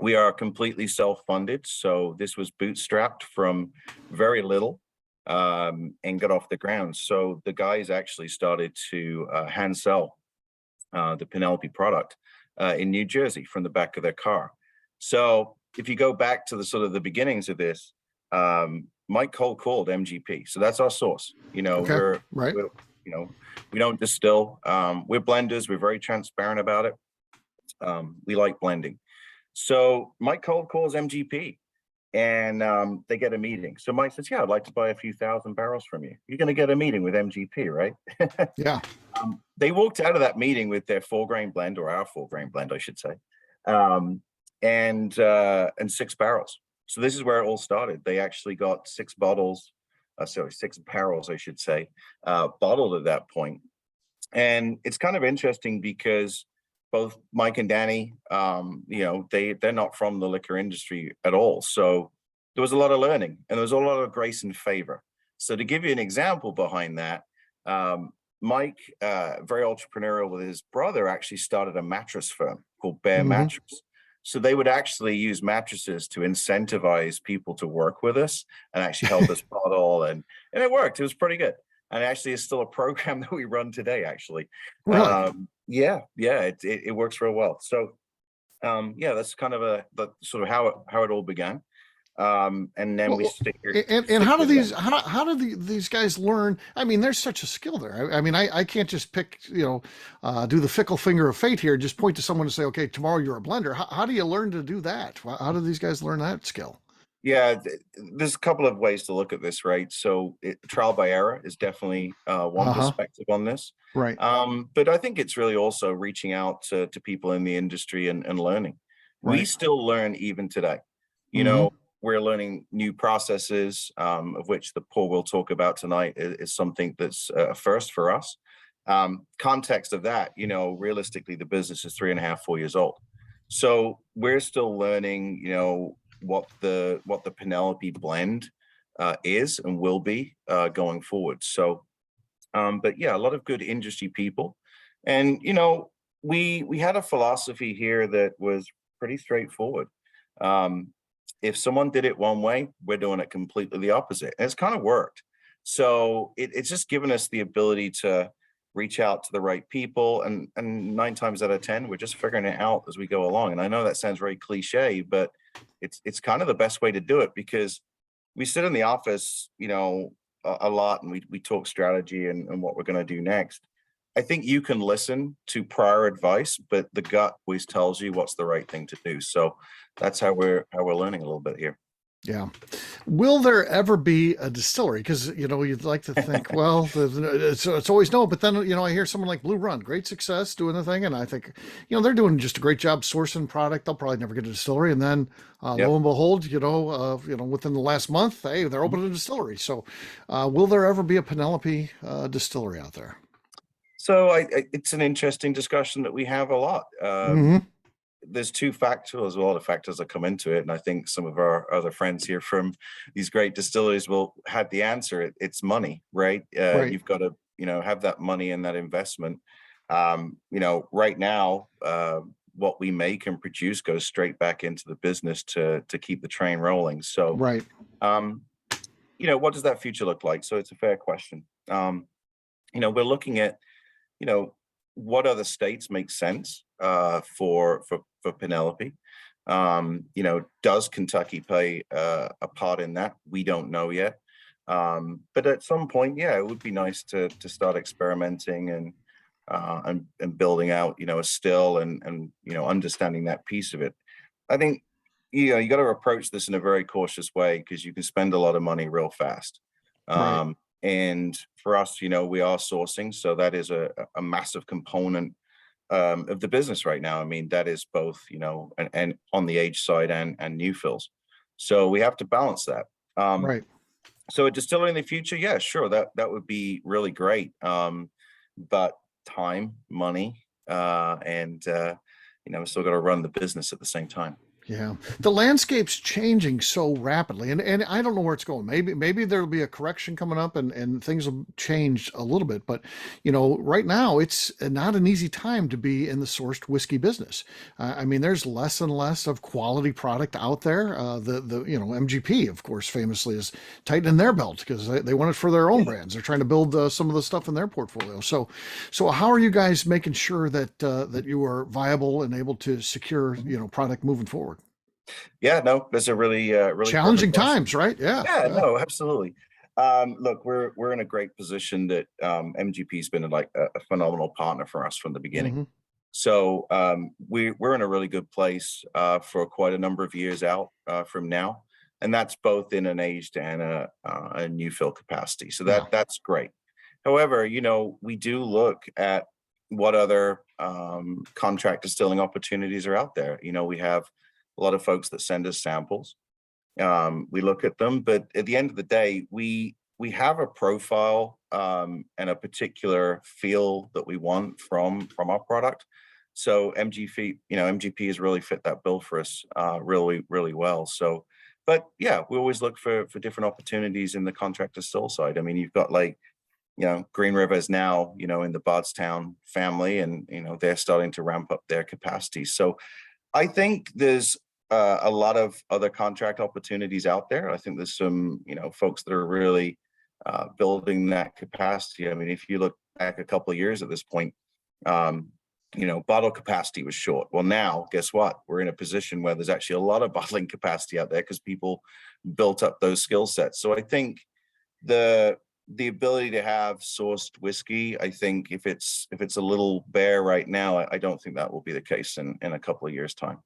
We are completely self-funded. So this was bootstrapped from very little and got off the ground. So the guys actually started to hand sell the Penelope product in New Jersey from the back of their car. So if you go back to the sort of the beginnings of this, Mike cold called MGP. So that's our source. You know, we're you know, we don't distill. We're blenders. We're very transparent about it. We like blending. So Mike cold calls MGP and they get a meeting. So Mike says, yeah, I'd like to buy a few thousand barrels from you. You're going to get a meeting with MGP, right? Yeah. They walked out of that meeting with their 4-grain blend, or our 4-grain blend, I should say, and 6 barrels. So this is where it all started. They actually got 6 bottles, 6 barrels, I should say, bottled at that point. And it's kind of interesting because both Mike and Danny, they're not from the liquor industry at all. So there was a lot of learning, and there was a lot of grace and favor. So to give you an example behind that, Mike, very entrepreneurial with his brother, actually started a mattress firm called Bear Mattress. So they would actually use mattresses to incentivize people to work with us and actually help us bottle, and it worked. It was pretty good. And actually, it's still a program that we run today, actually. Really? It works real well. So that's kind of the sort of how it all began. And then we stick here. And how do these guys learn? I mean, there's such a skill there. I mean, I can't just pick, do the fickle finger of fate here, just point to someone and say, okay, tomorrow you're a blender. How do you learn to do that? How do these guys learn that skill? Yeah, there's a couple of ways to look at this, right? So trial by error is definitely one perspective on this. Right. But I think it's really also reaching out to people in the industry and learning. Right. We still learn even today. We're learning new processes, of which the pour we'll talk about tonight is something that's a first for us. Context of that, realistically, the business is 3.5, 4 years old. So we're still learning, what the Penelope blend is and will be going forward. So, but yeah, a lot of good industry people. And, we had a philosophy here that was pretty straightforward. If someone did it one way, we're doing it completely the opposite. And it's kind of worked. So it's just given us the ability to reach out to the right people. And 9 times out of 10, we're just figuring it out as we go along. And I know that sounds very cliche, but it's kind of the best way to do it, because we sit in the office, a lot, and we talk strategy and what we're going to do next. I think you can listen to prior advice, but the gut always tells you what's the right thing to do. So that's how we're learning a little bit here. Yeah. Will there ever be a distillery? Because, you'd like to think, well, it's always no, but then, I hear someone like Blue Run, great success doing the thing. And I think, they're doing just a great job sourcing product. They'll probably never get a distillery. And then lo and behold, within the last month, hey, they're opening a distillery. So will there ever be a Penelope distillery out there? So it's an interesting discussion that we have a lot. There's 2 factors, there's a lot of factors that come into it. And I think some of our other friends here from these great distilleries will have the answer. It's money, right? Right. You've got to, have that money and that investment. Right now, what we make and produce goes straight back into the business to keep the train rolling. So, right. What does that future look like? So it's a fair question. We're looking at, what other states make sense for Penelope? Does Kentucky play a part in that? We don't know yet. But at some point, it would be nice to start experimenting and building out, a still and understanding that piece of it. I think you got to approach this in a very cautious way, because you can spend a lot of money real fast. Right. And for us, we are sourcing, so that is a massive component of the business right now. I mean, that is both, and on the age side and new fills. So we have to balance that. Right. So a distillery in the future, yeah, sure, that would be really great. But time, money, and we still got to run the business at the same time. Yeah, the landscape's changing so rapidly, and I don't know where it's going. Maybe there'll be a correction coming up, and things will change a little bit. But right now it's not an easy time to be in the sourced whiskey business. I mean, there's less and less of quality product out there. The MGP, of course, famously is tightening their belt because they want it for their own brands. They're trying to build some of the stuff in their portfolio. So how are you guys making sure that you are viable and able to secure product moving forward? Yeah, no, that's a really challenging times, right? Yeah. No, absolutely. Look, we're in a great position that MGP's been a phenomenal partner for us from the beginning. So we're in a really good place for quite a number of years out from now. and that's both in an aged and a new fill capacity. So that's great. However, we do look at what other contract distilling opportunities are out there. We have a lot of folks that send us samples. We look at them, but at the end of the day, we have a profile and a particular feel that we want from our product. So MGP has really fit that bill for us really, really well. So, but yeah, we always look for different opportunities in the contract distill side. I mean, you've got Green River is now, in the Bardstown family, and, they're starting to ramp up their capacity. So I think there's a lot of other contract opportunities out there. I think there's some, folks that are really building that capacity. I mean, if you look back a couple of years at this point, bottle capacity was short. Well, now, guess what? We're in a position where there's actually a lot of bottling capacity out there because people built up those skill sets. So I think the ability to have sourced whiskey, I think if it's a little bare right now, I don't think that will be the case in a couple of years' time.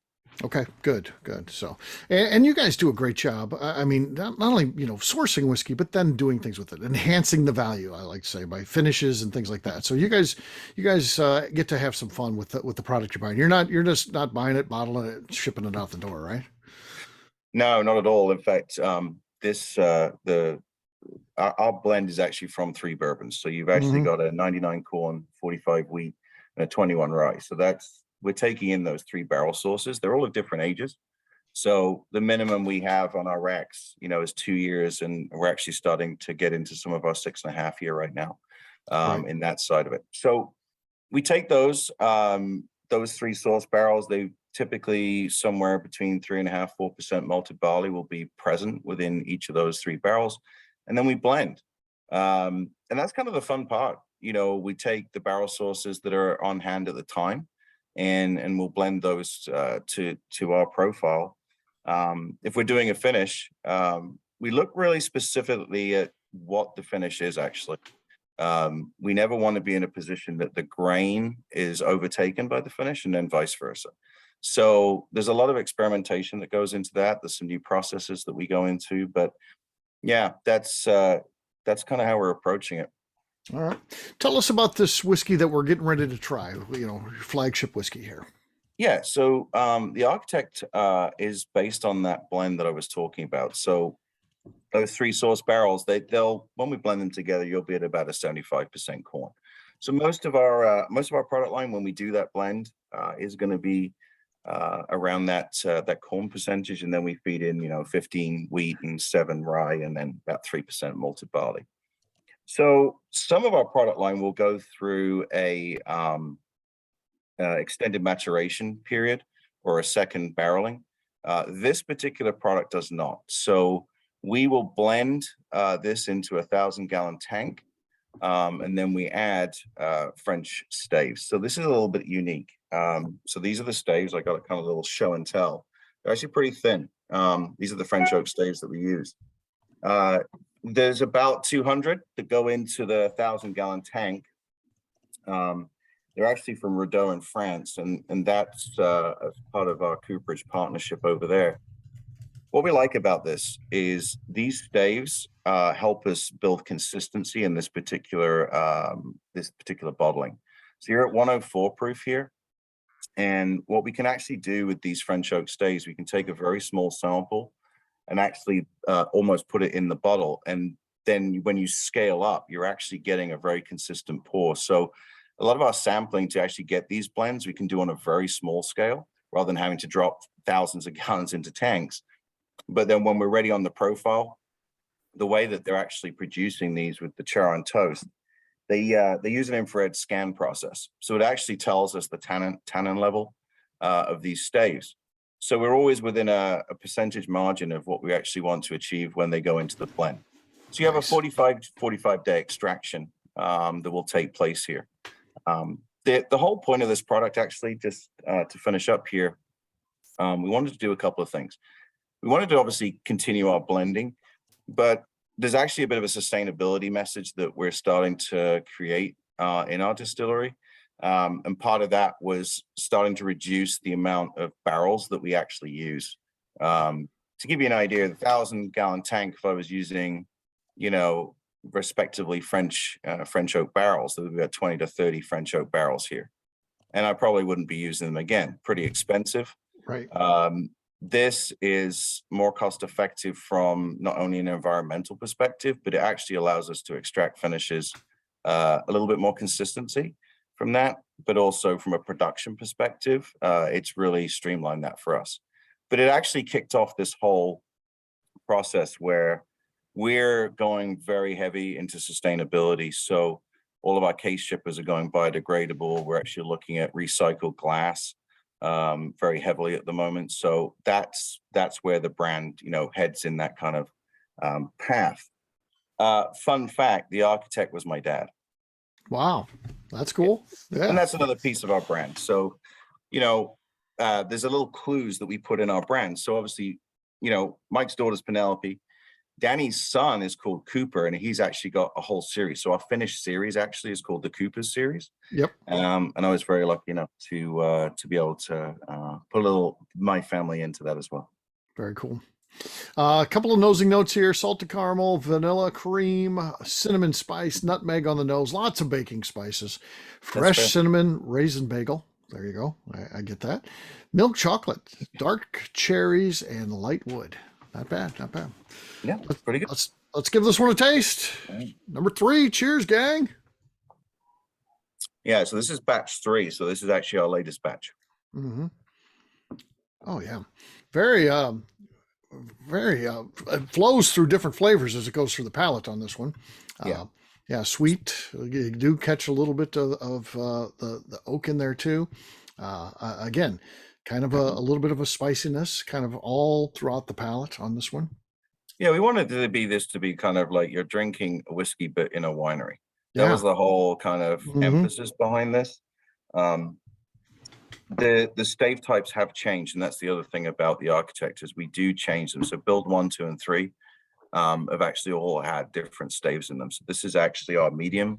Okay, good. So, and you guys do a great job. I mean, not only, sourcing whiskey, but then doing things with it, enhancing the value, I like to say, by finishes and things like that. So you guys get to have some fun with the product you're buying. You're just not buying it, bottling it, shipping it out the door, right? No, not at all. In fact, our blend is actually from 3 bourbons. So you've actually got a 99 corn, 45 wheat, and a 21 rye. So we're taking in those 3 barrel sources. They're all of different ages. So the minimum we have on our racks, is 2 years, and we're actually starting to get into some of our 6.5 year right now in that side of it. So we take those 3 source barrels. They typically somewhere between 3.5-4% malted barley will be present within each of those 3 barrels. And then we blend. And that's kind of the fun part. We take the barrel sources that are on hand at the time, and we'll blend those to our profile. If we're doing a finish, we look really specifically at what the finish is actually. We never want to be in a position that the grain is overtaken by the finish and then vice versa. So there's a lot of experimentation that goes into that. There's some new processes that we go into, but yeah, that's kind of how we're approaching it. All right. Tell us about this whiskey that we're getting ready to try, flagship whiskey here. Yeah. So the Architect is based on that blend that I was talking about. So those 3 source barrels, they'll when we blend them together, you'll be at about a 75% corn. So most of our product line, when we do that blend, is going to be around that corn percentage, and then we feed in 15 wheat and 7 rye, and then about 3% malted barley. So some of our product line will go through a extended maturation period or a second barreling. This particular product does not. So we will blend this into a 1,000-gallon tank, and then we add French staves. So this is a little bit unique. So these are the staves. I got a kind of little show and tell. They're actually pretty thin. These are the French oak staves that we use. There's about 200 that go into the 1,000-gallon tank. They're actually from Roselle in France, and that's as part of our cooperage partnership over there. What we like about this is these staves help us build consistency in this particular bottling. So you're at 104 proof here, and what we can actually do with these French oak staves, we can take a very small sample and actually almost put it in the bottle. And then when you scale up, you're actually getting a very consistent pour. So a lot of our sampling to actually get these blends, we can do on a very small scale rather than having to drop thousands of gallons into tanks. But then when we're ready on the profile, the way that they're actually producing these with the char and toast, they use an infrared scan process. So it actually tells us the tannin level of these staves. So we're always within a percentage margin of what we actually want to achieve when they go into the blend. So you have a 45-day extraction that will take place here. The whole point of this product, actually, just to finish up here, we wanted to do a couple of things. We wanted to obviously continue our blending, but there's actually a bit of a sustainability message that we're starting to create in our distillery. And part of that was starting to reduce the amount of barrels that we actually use to give you an idea, the 1,000-gallon tank, if I was using, respectively French oak barrels, we've got 20 to 30 French oak barrels here, and I probably wouldn't be using them again. Pretty expensive. Right. This is more cost effective from not only an environmental perspective, but it actually allows us to extract finishes a little bit more consistency from that, but also from a production perspective, it's really streamlined that for us. But it actually kicked off this whole process where we're going very heavy into sustainability. So all of our case shippers are going biodegradable. We're actually looking at recycled glass very heavily at the moment. So that's where the brand, heads in that kind of path. Fun fact, the architect was my dad. Wow, that's cool. Yeah. And that's another piece of our brand. So, there's a little clues that we put in our brand. So obviously, Mike's daughter's Penelope. Danny's son is called Cooper, and he's actually got a whole series. So our finished series actually is called the Cooper's series. Yep. And I was very lucky enough to be able to put a little my family into that as well. Very cool. A couple of nosing notes here: salted caramel, vanilla cream, cinnamon spice, nutmeg on the nose, lots of baking spices, fresh cinnamon, raisin bagel. There you go. I get that. Milk chocolate, dark cherries, and light wood. Not bad. Not bad. Yeah, that's pretty good. Let's give this one a taste. Right. Number 3. Cheers, gang. Yeah, so this is batch 3. So this is actually our latest batch. Mm-hmm. Oh yeah, very it flows through different flavors as it goes through the palate on this one. Yeah, sweet. You do catch a little bit of the oak in there too. Again, kind of a little bit of a spiciness, kind of all throughout the palate on this one. Yeah, we wanted to be kind of like you're drinking a whiskey, but in a winery. That was the whole kind of emphasis behind this. The stave types have changed, and that's the other thing about the architect is we do change them. So build 1, 2, and 3 have actually all had different staves in them. So this is actually our medium.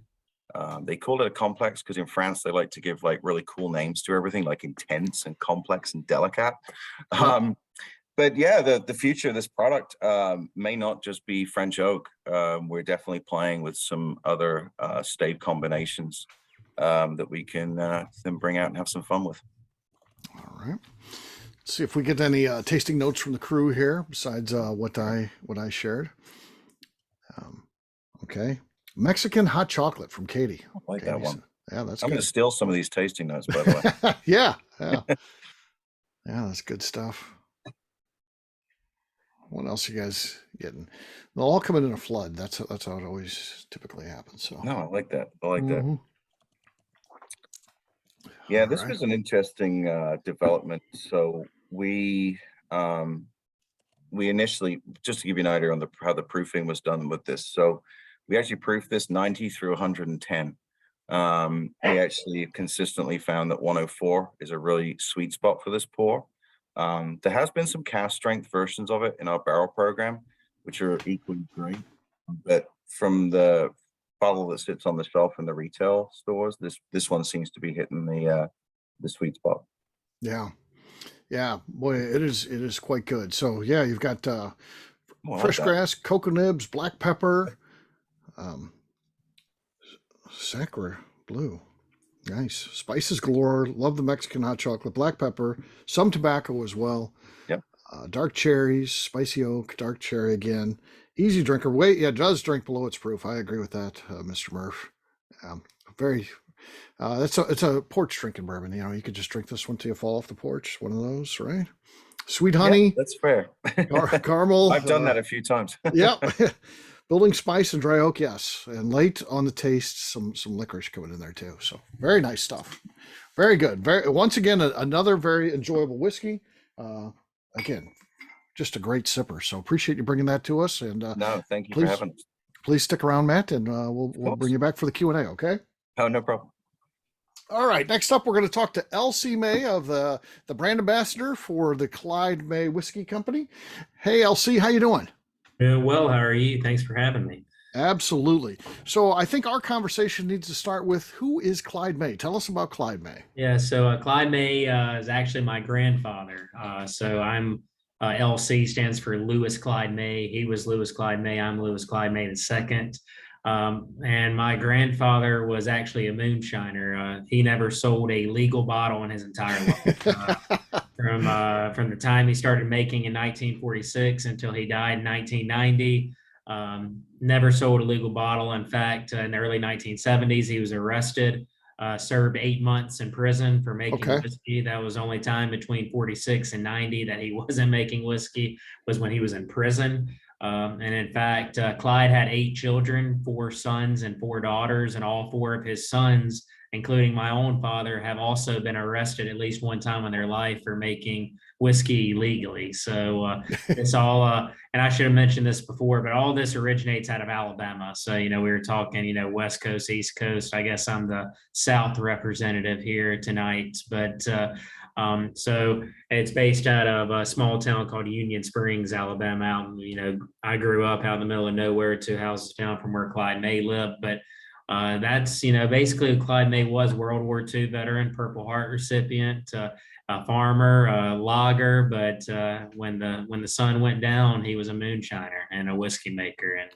They call it a complex because in France they like to give like really cool names to everything, like intense and complex and delicate. But yeah, the future of this product may not just be French oak. We're definitely playing with some other stave combinations that we can then bring out and have some fun with. All right. Let's see if we get any tasting notes from the crew here besides what I shared. Okay. Mexican hot chocolate from Katie. I like that one. Yeah, that's I'm good. going to steal some of these tasting notes, by the way. Yeah. That's good stuff. What else you guys getting? They'll all come in a flood. That's how it always typically happens. So no, I like that. I like that. Yeah, this was an interesting development. So we initially, just to give you an idea on how the proofing was done with this. So we actually proofed this 90 through 110. We actually consistently found that 104 is a really sweet spot for this pour. There has been some cast strength versions of it in our barrel program, which are equally great. But from the bottle that sits on the shelf in the retail stores, this one seems to be hitting the sweet spot. Yeah, boy, it is quite good. So yeah, you've got fresh grass, cocoa nibs, black pepper, Sacre Blue. Nice. Spices galore. Love the Mexican hot chocolate, black pepper, some tobacco as well. Yep. Dark cherries, spicy oak, dark cherry again. Easy drinker. Wait, yeah, it does drink below its proof. I agree with that, Mr. Murph. Very. It's a porch drinking bourbon. You could just drink this one till you fall off the porch. One of those, right? Sweet honey. Yeah, that's fair. Caramel. I've done that a few times. Yeah. Building spice and dry oak, yes. And late on the taste, some licorice coming in there too. So very nice stuff. Very good. Once again, another very enjoyable whiskey. Again, just a great sipper. So appreciate you bringing that to us. And no, thank you for having us. Please stick around, Matt, and we'll bring you back for the Q&A. Okay. Oh, no problem. All right. Next up, we're going to talk to Elsie May of the brand ambassador for the Clyde May Whiskey Company. Hey, Elsie, how you doing? Well, how are you? Thanks for having me. Absolutely. So I think our conversation needs to start with who is Clyde May? Tell us about Clyde May. Yeah, so Clyde May is actually my grandfather. So I'm LC stands for Lewis Clyde May. He was Lewis Clyde May. I'm Lewis Clyde May the second. And my grandfather was actually a moonshiner. He never sold a legal bottle in his entire life. From the time he started making in 1946 until he died in 1990. Never sold a legal bottle. In fact, in the early 1970s, he was arrested, served 8 months in prison for making whiskey. That was the only time between 46 and 90 that he wasn't making whiskey, was when he was in prison. And in fact, Clyde had 8 children, 4 sons and 4 daughters, and all 4 of his sons, including my own father, have also been arrested at least one time in their life for making whiskey illegally. So it's all, and I should have mentioned this before, but all this originates out of Alabama. So, we were talking, West Coast, East Coast. I guess I'm the South representative here tonight, but so it's based out of a small town called Union Springs, Alabama. Out, I grew up out in the middle of nowhere, 2 houses down from where Clyde May lived, but that's, basically Clyde May was World War II veteran, Purple Heart recipient, a farmer, a logger, but when the sun went down, he was a moonshiner and a whiskey maker, and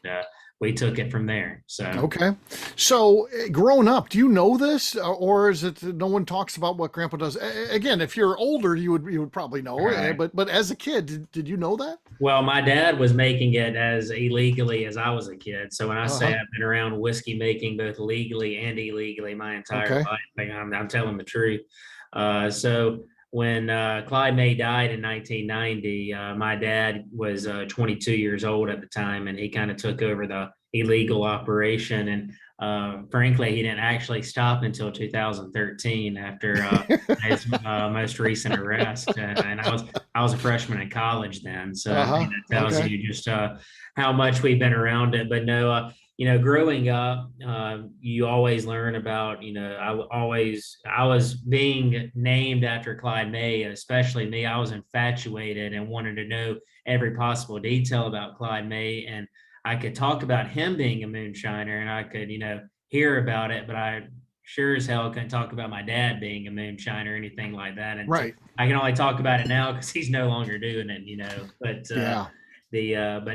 we took it from there. So growing up, do you know this, or is it no one talks about what Grandpa does? Again, if you're older, you would probably know, right. But as a kid, did you know that? Well, my dad was making it as illegally as I was a kid. So when I say I've been around whiskey making both legally and illegally my entire life, I'm telling the truth. So when Clyde May died in 1990, my dad was 22 years old at the time, and he kind of took over the illegal operation. And frankly, he didn't actually stop until 2013 after his most recent arrest. And I was a freshman in college then, so I think that tells you just how much we've been around it. But no, growing up, you always learn about, I was being named after Clyde May, especially me. I was infatuated and wanted to know every possible detail about Clyde May. And I could talk about him being a moonshiner, and I could, hear about it, but I sure as hell couldn't talk about my dad being a moonshiner or anything like that. And I can only talk about it now because he's no longer doing it, but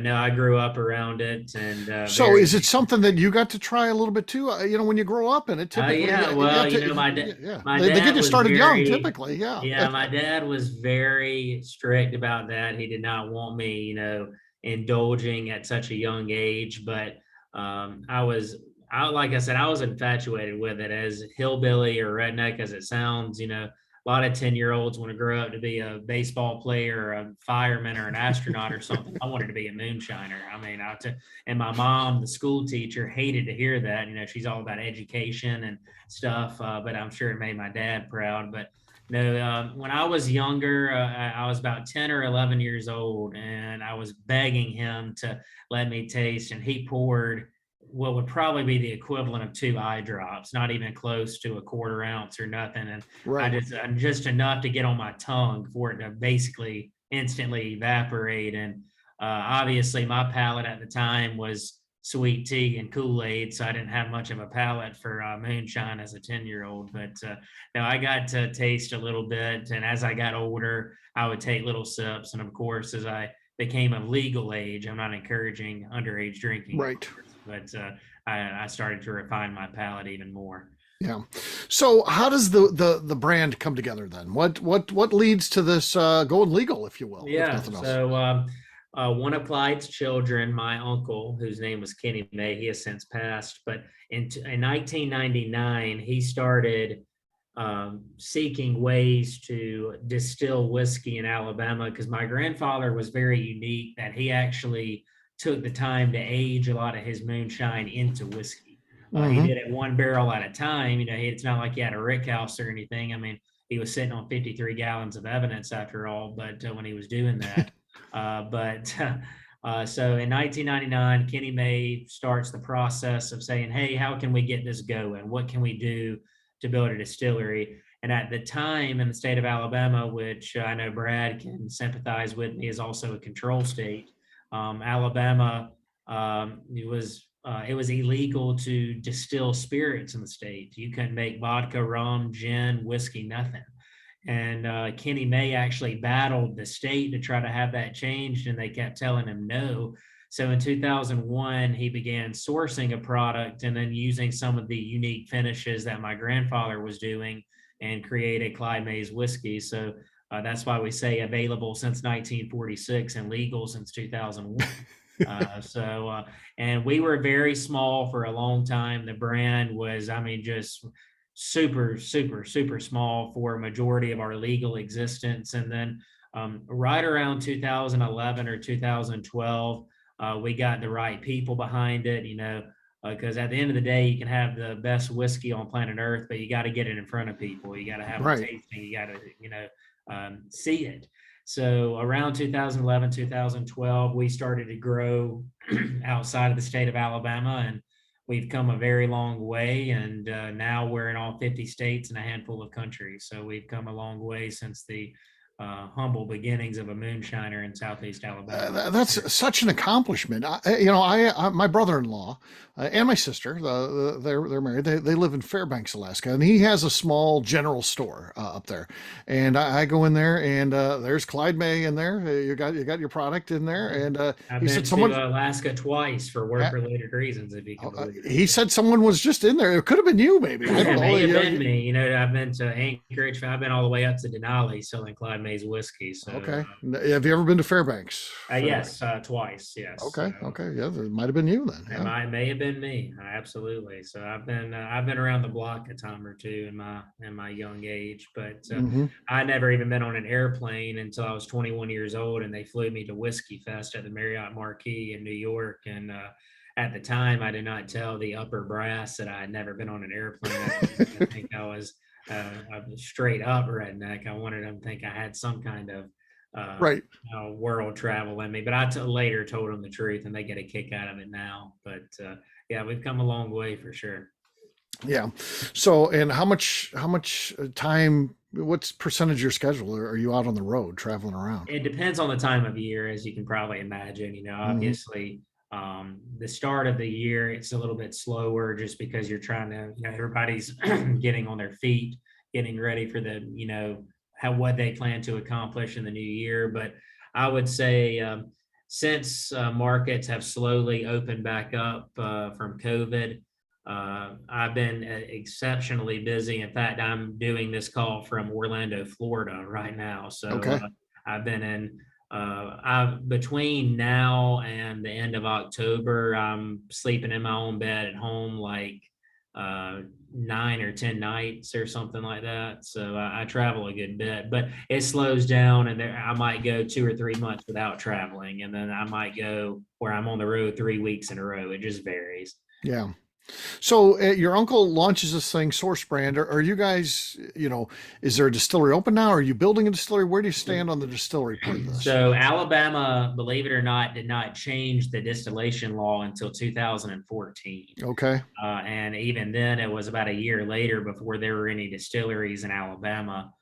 no, I grew up around it. And so is it something that you got to try a little bit too? When you grow up in it, typically, my dad they get you started young, typically. My dad was very strict about that. He did not want me, indulging at such a young age, but like I said, I was infatuated with it. As hillbilly or redneck as it sounds, a lot of 10-year-olds want to grow up to be a baseball player or a fireman or an astronaut or something. I wanted to be a moonshiner. And my mom, the school teacher, hated to hear that. She's all about education and stuff, but I'm sure it made my dad proud. But no, when I was younger, I was about 10 or 11 years old, and I was begging him to let me taste, and he poured what would probably be the equivalent of 2 eye drops, not even close to a 1/4 ounce or nothing. And just enough to get on my tongue for it to basically instantly evaporate. And obviously my palate at the time was sweet tea and Kool-Aid, so I didn't have much of a palate for moonshine as a 10-year-old. But now I got to taste a little bit, and as I got older, I would take little sips. And of course, as I became of legal age, I'm not encouraging underage drinking, right? But I started to refine my palate even more. Yeah. So how does the brand come together then? What leads to this going legal, if you will? Yeah. So one of Clyde's children, my uncle, whose name was Kenny May, he has since passed, but in 1999, he started seeking ways to distill whiskey in Alabama, because my grandfather was very unique that he actually took the time to age a lot of his moonshine into whiskey. He did it 1 barrel at a time. It's not like he had a rick house or anything. He was sitting on 53 gallons of evidence after all, but when he was doing that. So in 1999, Kenny May starts the process of saying, hey, how can we get this going? What can we do to build a distillery? And at the time in the state of Alabama, which I know Brad can sympathize with me, is also a control state. Alabama, it was illegal to distill spirits in the state. You couldn't make vodka, rum, gin, whiskey, nothing. Kenny May actually battled the state to try to have that changed, and they kept telling him no. So in 2001, he began sourcing a product and then using some of the unique finishes that my grandfather was doing and created Clyde May's whiskey. So that's why we say available since 1946 and legal since 2001. And we were very small for a long time. The brand was, I mean, just super, super, super small for a majority of our legal existence. And then right around 2011 or 2012, we got the right people behind it, because at the end of the day, you can have the best whiskey on planet Earth, but you got to get it in front of people. You got to have a tasting. You got to, see it. So around 2011, 2012, we started to grow outside of the state of Alabama, and we've come a very long way. And now we're in all 50 states and a handful of countries. So we've come a long way since the humble beginnings of a moonshiner in Southeast Alabama. That's such an accomplishment. I my brother-in-law and my sister, they're married. They live in Fairbanks, Alaska, and he has a small general store up there. And I go in there, and there's Clyde May in there. You got your product in there, and I've he been said someone to Alaska twice for work-related reasons. If you can believe it. He said someone was just in there. It could have been you, maybe. I don't It know. may have been me. I've been to Anchorage. I've been all the way up to Denali selling Clyde May's whiskey. So okay. Have you ever been to Fairbanks? Yes, twice. Yes. Okay. Okay. Yeah, it might have been you then. Yeah. It may have been me. Absolutely. So I've been around the block a time or two in my young age, but I never even been on an airplane until I was 21 years old, and they flew me to Whiskey Fest at the Marriott Marquis in New York. And at the time, I did not tell the upper brass that I had never been on an airplane. I think I was a straight up redneck. I wanted them to think I had some kind of world travel in me, but I later told them the truth, and they get a kick out of it now. But yeah, we've come a long way for sure. Yeah. So, and how much time? What's percentage of your schedule? Are you out on the road traveling around? It depends on the time of year, as you can probably imagine. Obviously. The start of the year, it's a little bit slower just because you're trying to, everybody's getting on their feet, getting ready for what they plan to accomplish in the new year. But I would say since markets have slowly opened back up from COVID, I've been exceptionally busy. In fact, I'm doing this call from Orlando, Florida right now. So I've been in between now and the end of October, I'm sleeping in my own bed at home like 9 or 10 nights or something like that. So I travel a good bit, but it slows down, and I might go 2 or 3 months without traveling, and then I might go where I'm on the road 3 weeks in a row. It just varies. Yeah. So your uncle launches this thing, Source Brand. Are you guys, is there a distillery open now? Are you building a distillery? Where do you stand on the distillery part of this? So Alabama, believe it or not, did not change the distillation law until 2014. Okay. And even then, it was about a year later before there were any distilleries in Alabama.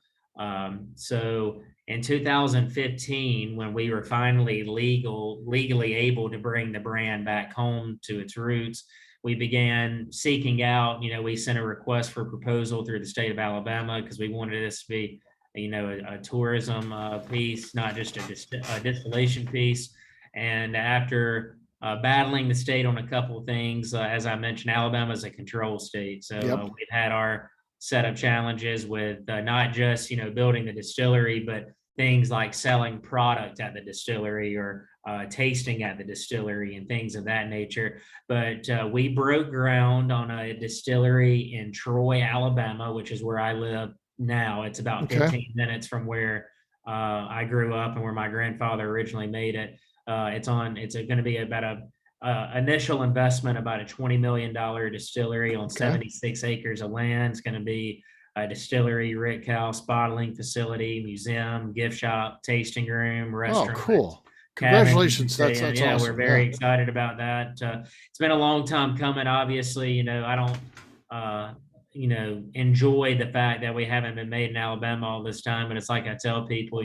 So in 2015, when we were finally legally able to bring the brand back home to its roots, we began seeking out, we sent a request for proposal through the state of Alabama because we wanted this to be, a tourism piece, not just a distillation piece. And after battling the state on a couple of things, as I mentioned, Alabama is a control state. So we've had our set of challenges with not just, building the distillery, but things like selling product at the distillery or tasting at the distillery and things of that nature. But we broke ground on a distillery in Troy, Alabama, which is where I live now. It's about 15 minutes from where I grew up and where my grandfather originally made it. It's going to be about a initial investment, about a $20 million distillery on 76 acres of land. It's going to be a distillery, rick house, bottling facility, museum, gift shop, tasting room, restaurant. Oh, cool. Congratulations. That's awesome. We're very excited about that. It's been a long time coming. Obviously, I don't, enjoy the fact that we haven't been made in Alabama all this time. But it's like I tell people,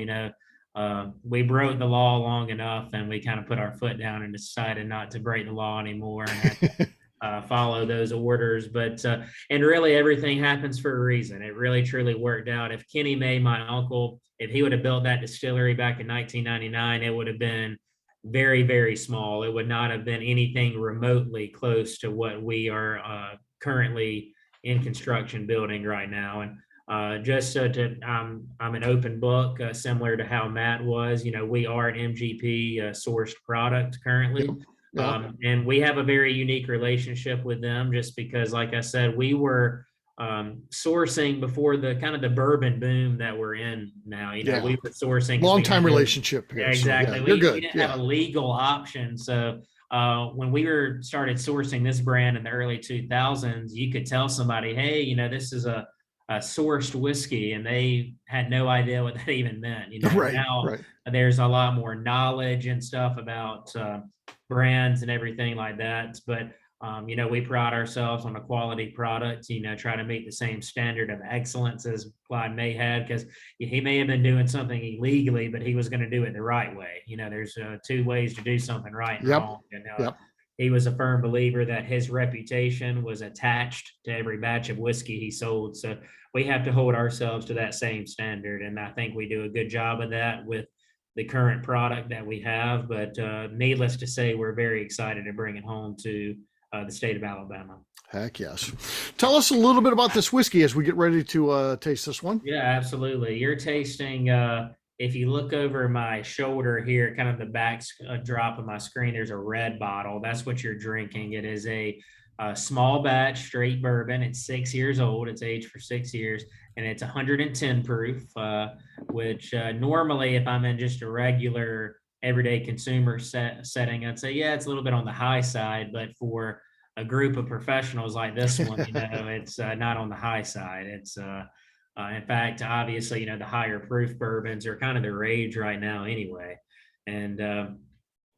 we broke the law long enough, and we kind of put our foot down and decided not to break the law anymore. And follow those orders. But and really everything happens for a reason. It really truly worked out. If Kenny May, my uncle, if he would have built that distillery back in 1999, it would have been very, very small. It would not have been anything remotely close to what we are currently in construction building right now. And just so I'm an open book, similar to how Matt was. We are an MGP sourced product currently. Yep. Yep. And we have a very unique relationship with them, just because, like I said, we were sourcing before the kind of the bourbon boom that we're in now. We were sourcing long time relationship here. Yeah, exactly. So, you're good. We didn't have a legal option. So when we started sourcing this brand in the early 2000s, you could tell somebody, hey, this is a sourced whiskey, and they had no idea what that even meant. Now there's a lot more knowledge and stuff about brands and everything like that. But we pride ourselves on a quality product, try to meet the same standard of excellence as Clyde May had, because he may have been doing something illegally, but he was going to do it the right way. There's two ways to do something right and wrong. And he was a firm believer that his reputation was attached to every batch of whiskey he sold. So we have to hold ourselves to that same standard. And I think we do a good job of that with the current product that we have. But needless to say, we're very excited to bring it home to the state of Alabama. Heck yes. Tell us a little bit about this whiskey as we get ready to taste this one. Yeah, absolutely. You're tasting, if you look over my shoulder here, kind of the back drop of my screen, there's a red bottle. That's what you're drinking. It is a small batch straight bourbon. It's 6 years old. It's aged for 6 years, and it's 110 proof, which normally if I'm in just a regular everyday consumer setting, I'd say, yeah, it's a little bit on the high side, but for a group of professionals like this one, it's not on the high side. It's in fact, obviously, the higher proof bourbons are kind of the rage right now anyway. And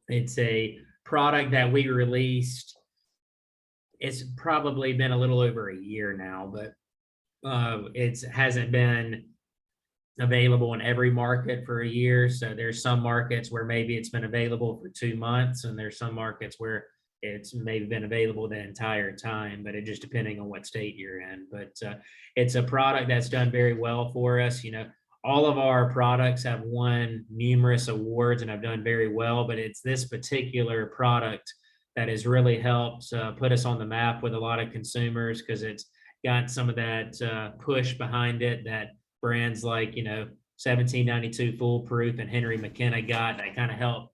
it's a product that we released. It's probably been a little over a year now, but it hasn't been available in every market for a year. So there's some markets where maybe it's been available for 2 months, and there's some markets where it's maybe been available the entire time, but it just depending on what state you're in. But it's a product that's done very well for us. All of our products have won numerous awards and have done very well, but it's this particular product that has really helped put us on the map with a lot of consumers, because it's got some of that push behind it that brands like 1792 Foolproof and Henry McKenna got, that kind of help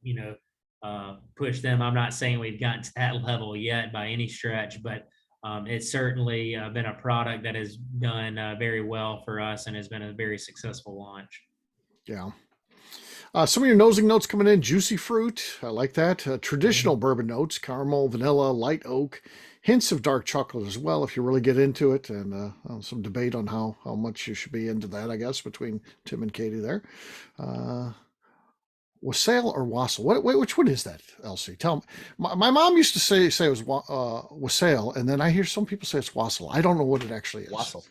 push them. I'm not saying we've gotten to that level yet by any stretch, but it's certainly been a product that has done very well for us and has been a very successful launch. Yeah. Some of your nosing notes coming in: juicy fruit. I like that. Traditional bourbon notes: caramel, vanilla, light oak, hints of dark chocolate as well, if you really get into it. And some debate on how much you should be into that, I guess, between Tim and Katie there. Wassail or wassail? Which one is that, Elsie? Tell me. My mom used to say it was wassail, and then I hear some people say it's wassail. I don't know what it actually is. Wassail.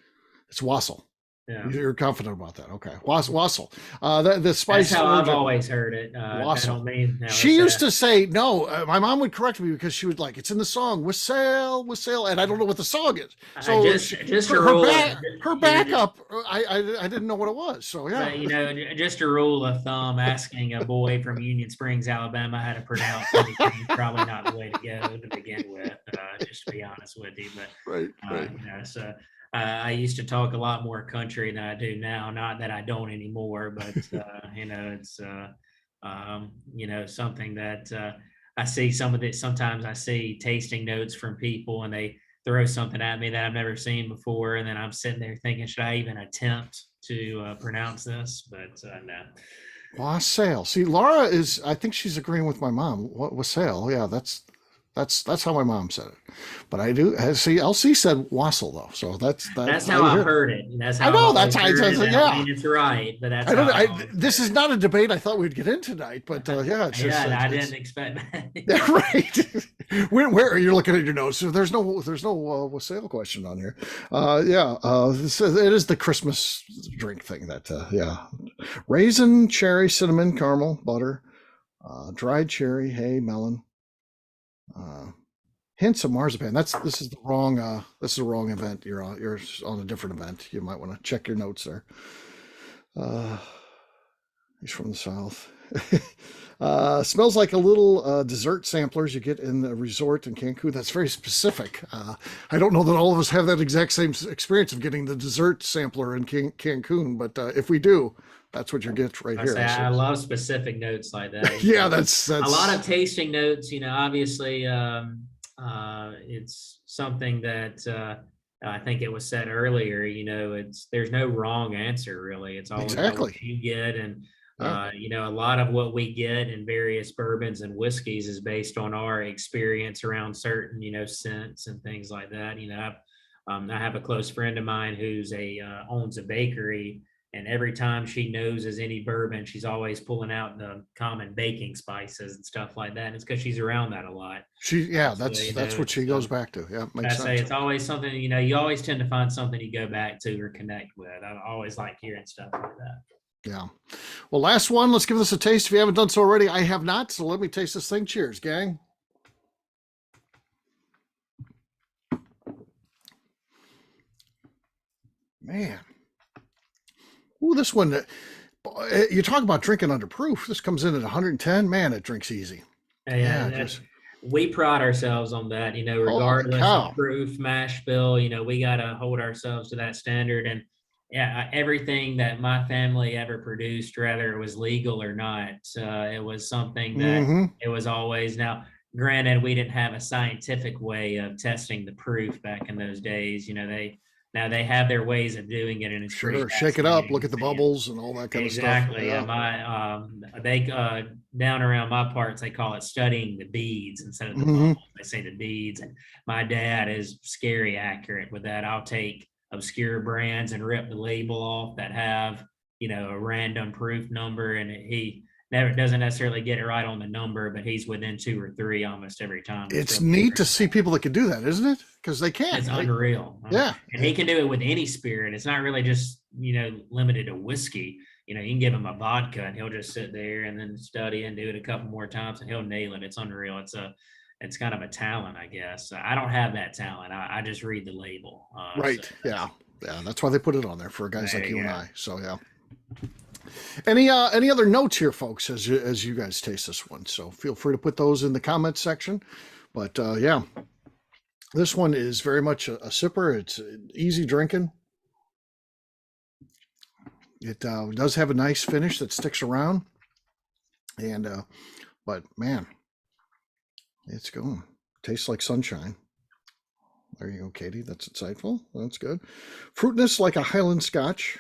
It's wassail. Yeah. You're confident about that. Okay. Wassail. The spice. That's how I've always heard it. Wassail. No, she used to say, no, my mom would correct me because she would it's in the song, wassail, and I don't know what the song is. So just her backup, I didn't know what it was. So yeah. Just a rule of thumb, asking a boy from Union Springs, Alabama, how to pronounce anything is probably not the way to go to begin with, just to be honest with you. But right. So I used to talk a lot more country than I do now. Not that I don't anymore, but it's something that I see some of this. Sometimes I see tasting notes from people, and they throw something at me that I've never seen before, and then I'm sitting there thinking, should I even attempt to pronounce this? But no. Wassail. See, Laura I think she's agreeing with my mom. What wassail? Yeah, that's how my mom said it. But I do see LC said wassail though. So that's how I've heard it. That's how I know that's how it's yeah. I mean, it's right, but that's this is not a debate I thought we'd get into tonight, but yeah, it's just, I didn't expect that. Yeah, right. Where are you looking at your notes? So there's no wassail question on here. It is the Christmas drink thing that raisin, cherry, cinnamon, caramel, butter, dried cherry, hay, melon. Hints of marzipan. This is the wrong event. You're on a different event. You might want to check your notes there. He's from the South. Smells like a little dessert samplers you get in the resort in Cancun. That's very specific. I don't know that all of us have that exact same experience of getting the dessert sampler in Cancun, but if we do, that's what you get right here. I love specific notes like that. Yeah, that's a lot of tasting notes. Obviously, it's something that I think it was said earlier. There's no wrong answer really. It's always about what you get, and a lot of what we get in various bourbons and whiskeys is based on our experience around certain, scents and things like that. I have a close friend of mine who's owns a bakery, and every time she noses any bourbon, she's always pulling out the common baking spices and stuff like that. And it's because she's around that a lot. That's what she goes back to. Yeah, makes sense. It's always something, you always tend to find something you go back to or connect with. I always like hearing stuff like that. Yeah. Well, last one. Let's give this a taste. If you haven't done so already, I have not. So let me taste this thing. Cheers, gang. Man. Ooh, this one. You talk about drinking under proof. This comes in at 110. Man, it drinks easy. We pride ourselves on that, regardless of proof, mash bill, we got to hold ourselves to that standard. And everything that my family ever produced, whether it was legal or not, it was something that it was always. Now, granted, we didn't have a scientific way of testing the proof back in those days. They have their ways of doing it, and it's sure. Shake it up, look at the bubbles and all that kind of stuff. Exactly. They down around my parts, they call it studying the beads instead of the bubbles. They say the beads, and my dad is scary accurate with that. I'll take obscure brands and rip the label off that have a random proof number, and he never doesn't necessarily get it right on the number, but he's within 2 or 3 almost every time. It's neat to see people that can do that, isn't it? Because they can. It's unreal. Yeah. And he can do it with any spirit. It's not really just limited to whiskey. You can give him a vodka and he'll just sit there and then study and do it a couple more times and he'll nail it. It's unreal. It's kind of a talent, I guess. I don't have that talent. I just read the label. Right. So yeah. That's why they put it on there for guys like you and I. So yeah. Any other notes here, folks, as you guys taste this one? So feel free to put those in the comments section. But yeah, this one is very much a sipper. It's easy drinking. It does have a nice finish that sticks around. And but man, it's going. Tastes like sunshine. There you go, Katie. That's insightful. That's good. Fruitness like a Highland Scotch.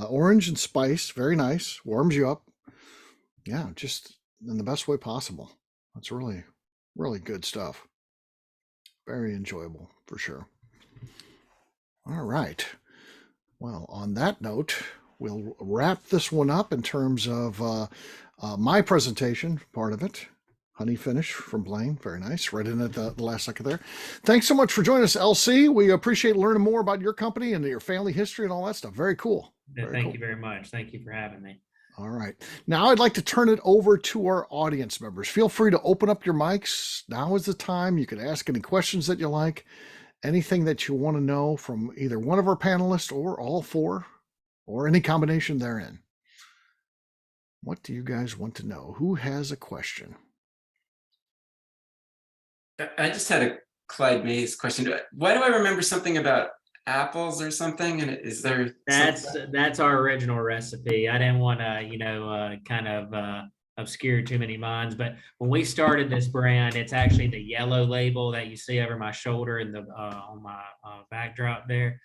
Orange and spice. Very nice. Warms you up. Yeah, just in the best way possible. That's really, really good stuff. Very enjoyable for sure. All right. Well, on that note, we'll wrap this one up in terms of my presentation, part of it. Honey finish from Blaine. Very nice. Right in at the last second there. Thanks so much for joining us, LC. We appreciate learning more about your company and your family history and all that stuff. Very cool. Thank you very much. Thank you for having me. All right. Now I'd like to turn it over to our audience members. Feel free to open up your mics. Now is the time. You can ask any questions that you like, anything that you want to know from either one of our panelists or all four, or any combination therein. What do you guys want to know? Who has a question? I just had a Clyde May's question. Why do I remember something about apples or something? And is there that's our original recipe. I didn't want to kind of obscure too many minds, but when we started this brand, it's actually the yellow label that you see over my shoulder and on my backdrop there.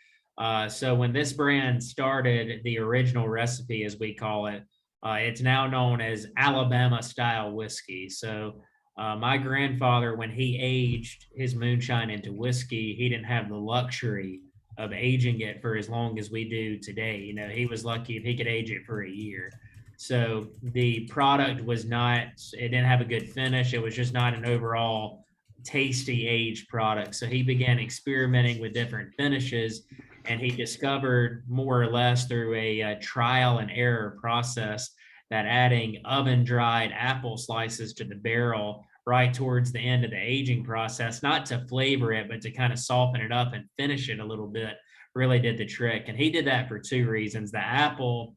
So when this brand started, the original recipe, as we call it, it's now known as Alabama style whiskey. So my grandfather, when he aged his moonshine into whiskey, he didn't have the luxury of aging it for as long as we do today. He was lucky if he could age it for a year. So the product it didn't have a good finish. It was just not an overall tasty aged product. So he began experimenting with different finishes, and he discovered more or less through a trial and error process that adding oven dried apple slices to the barrel right towards the end of the aging process, not to flavor it, but to kind of soften it up and finish it a little bit, really did the trick. And he did that for two reasons. The apple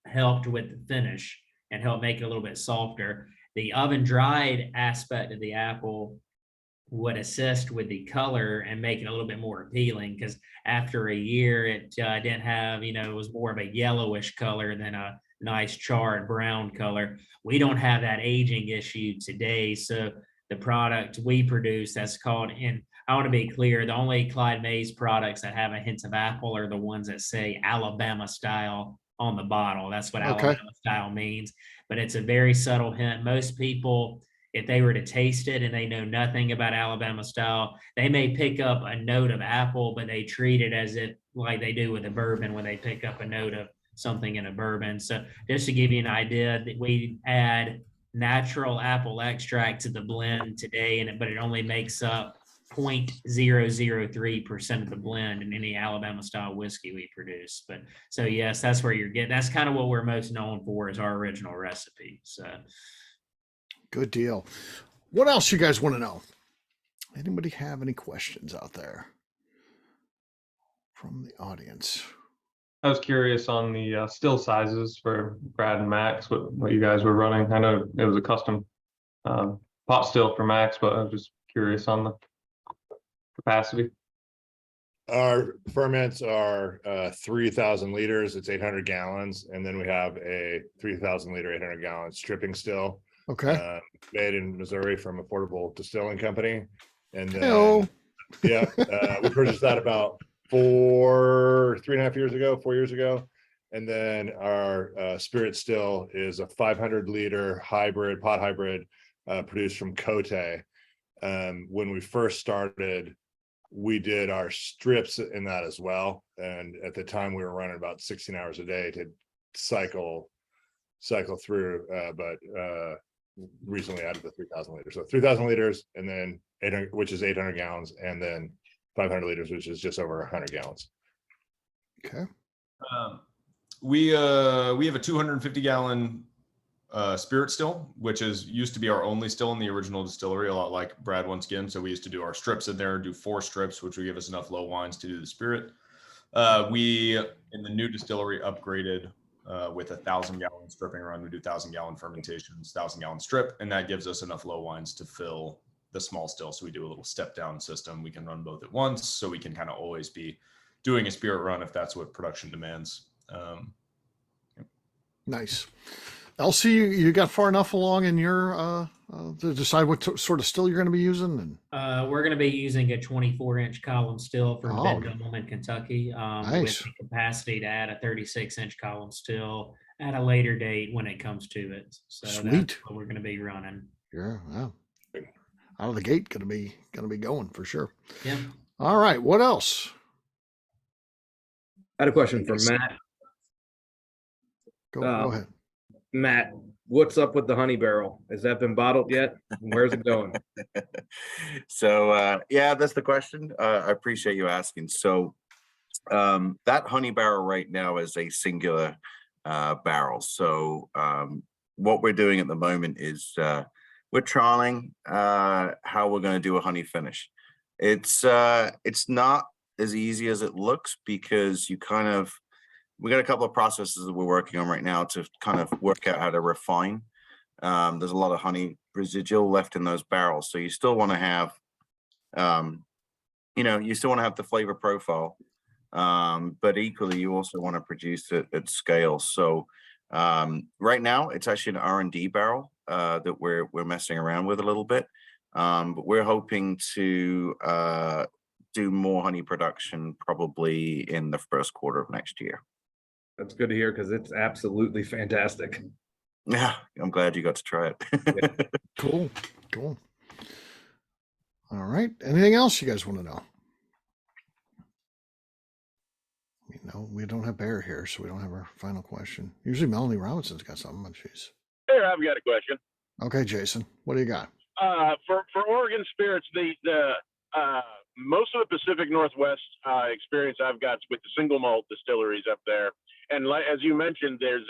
helped with the finish and helped make it a little bit softer. The oven dried aspect of the apple would assist with the color and make it a little bit more appealing, because after a year it didn't have, it was more of a yellowish color than a nice charred brown color. We don't have that aging issue today. So the product we produce, that's called, and I want to be clear, the only Clyde May's products that have a hint of apple are the ones that say Alabama style on the bottle. That's what Alabama style means, but it's a very subtle hint. Most people, if they were to taste it and they know nothing about Alabama style, they may pick up a note of apple, but they treat it as if like they do with a bourbon when they pick up a note of something in a bourbon. So just to give you an idea, that we add natural apple extract to the blend today, but it only makes up 0.003% of the blend in any Alabama style whiskey we produce. But so yes, that's where you're getting, that's kind of what we're most known for, is our original recipe. So good deal. What else you guys want to know? Anybody have any questions out there from the audience? I was curious on the still sizes for Brad and Max, what you guys were running. I know it was a custom pot still for Max, but I was just curious on the capacity. Our ferments are 3,000 liters. It's 800 gallons. And then we have a 3,000 liter, 800 gallon stripping still. Okay. Made in Missouri from Affordable Distilling Company. And then, Hello. we purchased that about 4.5 years ago, 4 years ago. And then our spirit still is a 500 liter hybrid, pot hybrid, produced from Cote. When we first started, we did our strips in that as well. And at the time we were running about 16 hours a day to cycle through, but recently added the 3,000 liters. So 3,000 liters, and then 800, which is 800 gallons, and then 500 liters, which is just over 100 gallons. Okay. We have a 250 gallon spirit still, which used to be our only still in the original distillery, a lot like Brad once again. So we used to do our strips in there, do 4 strips, which would give us enough low wines to do the spirit. We in the new distillery upgraded with a 1,000 gallon stripping run. We do 1,000 gallon fermentations, 1,000 gallon strip, and that gives us enough low wines to fill the small still. So we do a little step down system. We can run both at once, so we can kind of always be doing a spirit run if that's what production demands. Nice. Elsie, you got far enough along in your to decide what sort of still you're going to be using? And we're going to be using a 24-inch column still from Bentonville in Kentucky, nice. with the capacity to add a 36-inch column still at a later date when it comes to it. So Sweet. That's what we're going to be running. Yeah, wow. Out of the gate, gonna be going for sure. Yeah. All right. What else? I had a question for Matt. Go ahead. Matt, what's up with the honey barrel? Has that been bottled yet? Where's it going? So yeah, that's the question. I appreciate you asking. So that honey barrel right now is a singular barrel. So what we're doing at the moment is we're trialing how we're going to do a honey finish. It's not as easy as it looks, because we got a couple of processes that we're working on right now to kind of work out how to refine. There's a lot of honey residual left in those barrels, so you still want to have, you still want to have the flavor profile, but equally you also want to produce it at scale. So right now it's actually an R&D barrel that we're messing around with a little bit, but we're hoping to do more honey production probably in the first quarter of next year. That's good to hear, because it's absolutely fantastic. Yeah, I'm glad you got to try it. Yeah. Cool. All right. Anything else you guys want to know? We don't have Bear here, so we don't have our final question. Usually Melanie Robinson's got something, but she's. Here, I've got a question. Okay, Jason, what do you got? For Oregon spirits, the most of the Pacific Northwest experience I've got with the single malt distilleries up there, and as you mentioned, there's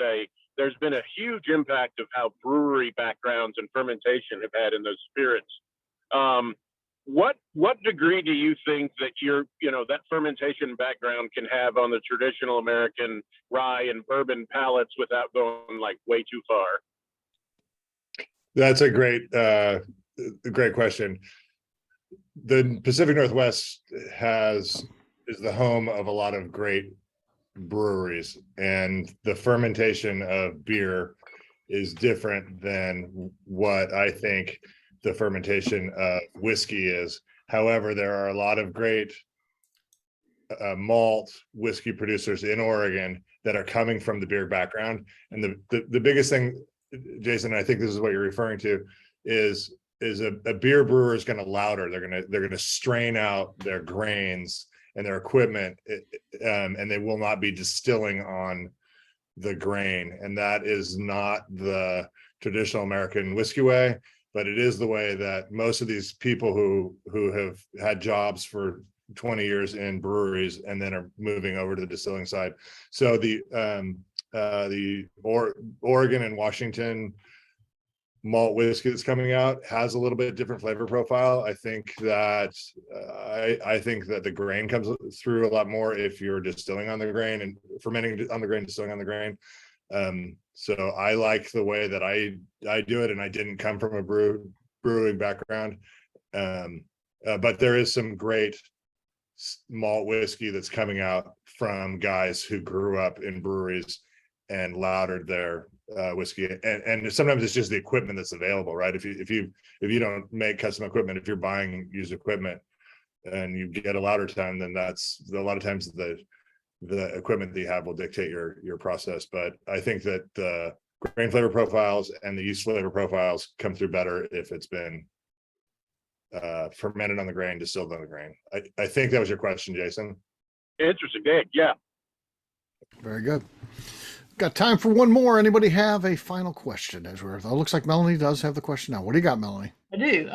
there's been a huge impact of how brewery backgrounds and fermentation have had in those spirits. What degree do you think that that fermentation background can have on the traditional American rye and bourbon palates without going like way too far? That's a great question. The Pacific Northwest is the home of a lot of great breweries, and the fermentation of beer is different than what I think the fermentation of whiskey is. However, there are a lot of great malt whiskey producers in Oregon that are coming from the beer background. And the biggest thing, Jason, I think this is what you're referring to, is a beer brewer is going to louder. They're going to strain out their grains and their equipment, and they will not be distilling on the grain. And that is not the traditional American whiskey way, but it is the way that most of these people who have had jobs for 20 years in breweries and then are moving over to the distilling side. So the Oregon and Washington malt whiskey that's coming out has a little bit different flavor profile. I think that the grain comes through a lot more if you're distilling on the grain and fermenting on the grain, distilling on the grain. So I like the way that I do it, and I didn't come from a brewing background. But there is some great malt whiskey that's coming out from guys who grew up in breweries and loudered their whiskey, and sometimes it's just the equipment that's available, right? If you don't make custom equipment, if you're buying used equipment and you get a louder time, then that's a lot of times the equipment that you have will dictate your process. But I think that the grain flavor profiles and the yeast flavor profiles come through better if it's been fermented on the grain, distilled on the grain. I think that was your question, Jason. Interesting. Yeah. Very good. Got time for one more. Anybody have a final question? It looks like Melanie does have the question now. What do you got, Melanie? I do.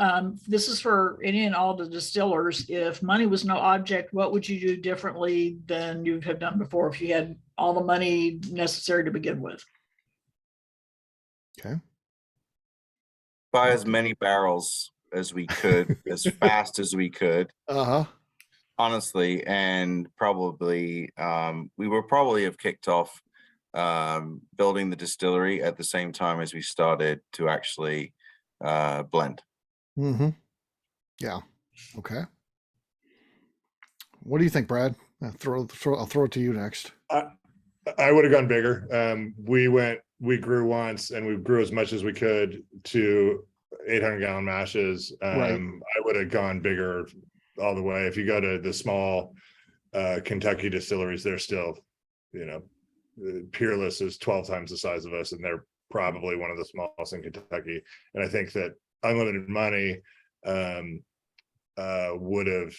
This is for any and all the distillers. If money was no object, what would you do differently than you have done before if you had all the money necessary to begin with? Okay. Buy as many barrels as we could, as fast as we could. Honestly, and probably we would probably have kicked off building the distillery at the same time as we started to actually blend. Yeah. Okay. What do you think, Brad? I'll throw it to you next. I would have gone bigger. We grew once, and we grew as much as we could to 800-gallon mashes. Right. I would have gone bigger all the way. If you go to the small Kentucky distilleries, they're still, Peerless is 12 times the size of us, and they're probably one of the smallest in Kentucky. And I think that unlimited money would have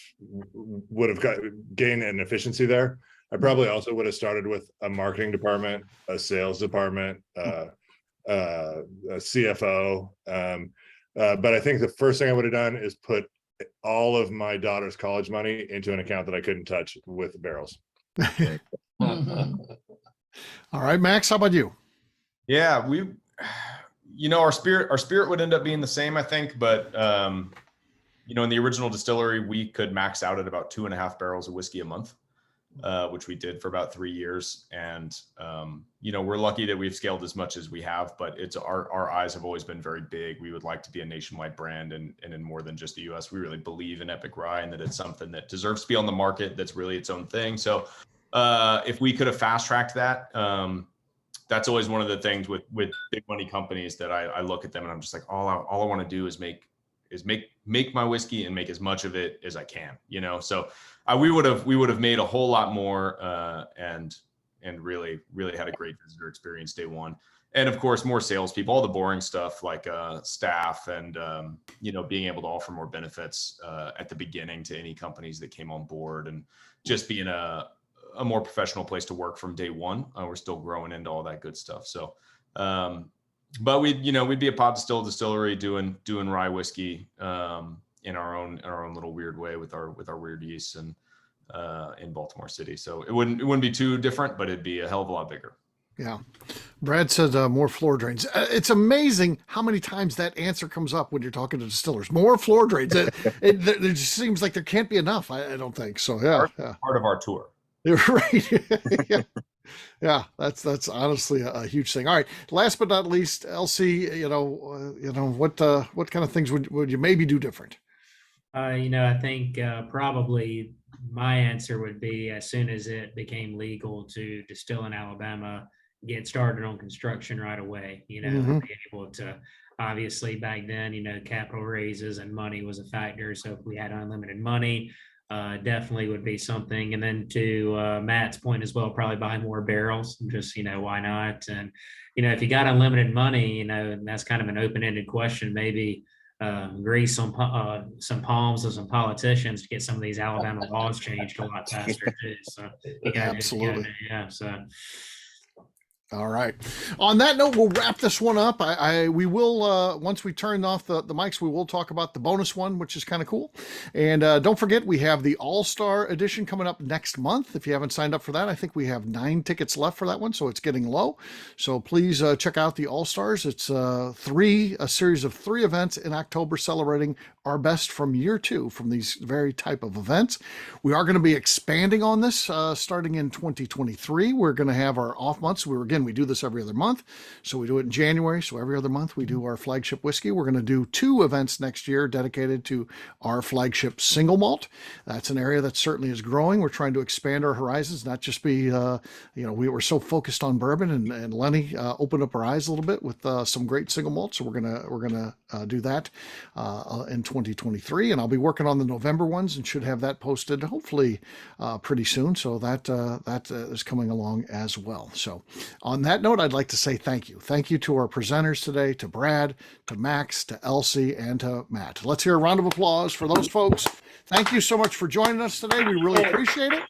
gained an efficiency there. I probably also would have started with a marketing department, a sales department, a CFO. But I think the first thing I would have done is put all of my daughter's college money into an account that I couldn't touch with barrels. All right, Max, how about you? Yeah, our spirit would end up being the same, I think, but in the original distillery, we could max out at about 2.5 barrels of whiskey a month, which we did for about 3 years. And, we're lucky that we've scaled as much as we have, but our eyes have always been very big. We would like to be a nationwide brand and in more than just the US. We really believe in Epic Rye and that it's something that deserves to be on the market. That's really its own thing. So if we could have fast tracked that, that's always one of the things with big money companies that I look at them and I'm just like, all I want to do is make my whiskey and make as much of it as I can, So we would have made a whole lot more and really had a great visitor experience day one. And of course, more salespeople, all the boring stuff like staff and being able to offer more benefits at the beginning to any companies that came on board, and just being a more professional place to work from day one. We're still growing into all that good stuff. So, but we'd be a pot distilled distillery doing rye whiskey in our own little weird way with our weird yeasts and in Baltimore City. So it wouldn't be too different, but it'd be a hell of a lot bigger. Yeah. Brad said more floor drains. It's amazing how many times that answer comes up when you're talking to distillers. More floor drains. It just seems like there can't be enough. I don't think so. Yeah. Part of our tour. You're right. Yeah. Yeah, that's honestly a huge thing. All right, last but not least, LC, what kind of things would you maybe do different? I think probably my answer would be as soon as it became legal to distill in Alabama, get started on construction right away. Be able to, obviously back then, capital raises and money was a factor. So if we had unlimited money, definitely would be something. And then to Matt's point as well, probably buy more barrels. Just why not? And if you got unlimited money, and that's kind of an open-ended question, maybe grease some palms of some politicians to get some of these Alabama laws changed a lot faster too. So Absolutely. yeah. So. All right. On that note, we'll wrap this one up. We will once we turn off the mics, we will talk about the bonus one, which is kind of cool. And don't forget, we have the All-Star edition coming up next month. If you haven't signed up for that, I think we have 9 tickets left for that one, so it's getting low. So please check out the All-Stars. It's a series of 3 events in October celebrating our best from year 2 from these very type of events. We are going to be expanding on this starting in 2023. We're going to have our off months. We do this every other month. So we do it in January. So every other month we do our flagship whiskey. We're going to do 2 events next year dedicated to our flagship single malt. That's an area that certainly is growing. We're trying to expand our horizons, not just be, we were so focused on bourbon, and Lenny opened up our eyes a little bit with some great single malts. So we're going to do that in 2023. And I'll be working on the November ones and should have that posted hopefully pretty soon. So that is coming along as well. So on that note, I'd like to say thank you. Thank you to our presenters today, to Brad, to Max, to Elsie, and to Matt. Let's hear a round of applause for those folks. Thank you so much for joining us today. We really appreciate it.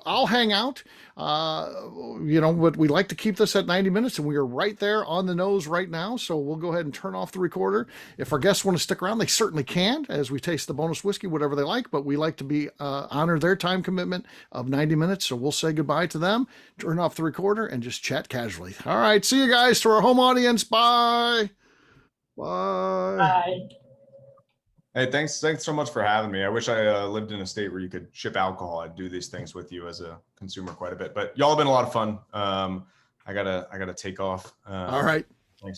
I'll hang out. But we like to keep this at 90 minutes, and we are right there on the nose right now. So we'll go ahead and turn off the recorder. If our guests want to stick around, they certainly can as we taste the bonus whiskey, whatever they like. But we like to be honor their time commitment of 90 minutes. So we'll say goodbye to them, turn off the recorder, and just chat casually. All right. See you guys. To our home audience. Bye. Bye. Bye. Hey, thanks so much for having me. I wish I lived in a state where you could ship alcohol. I'd do these things with you as a consumer quite a bit, but y'all have been a lot of fun. I gotta take off. All right.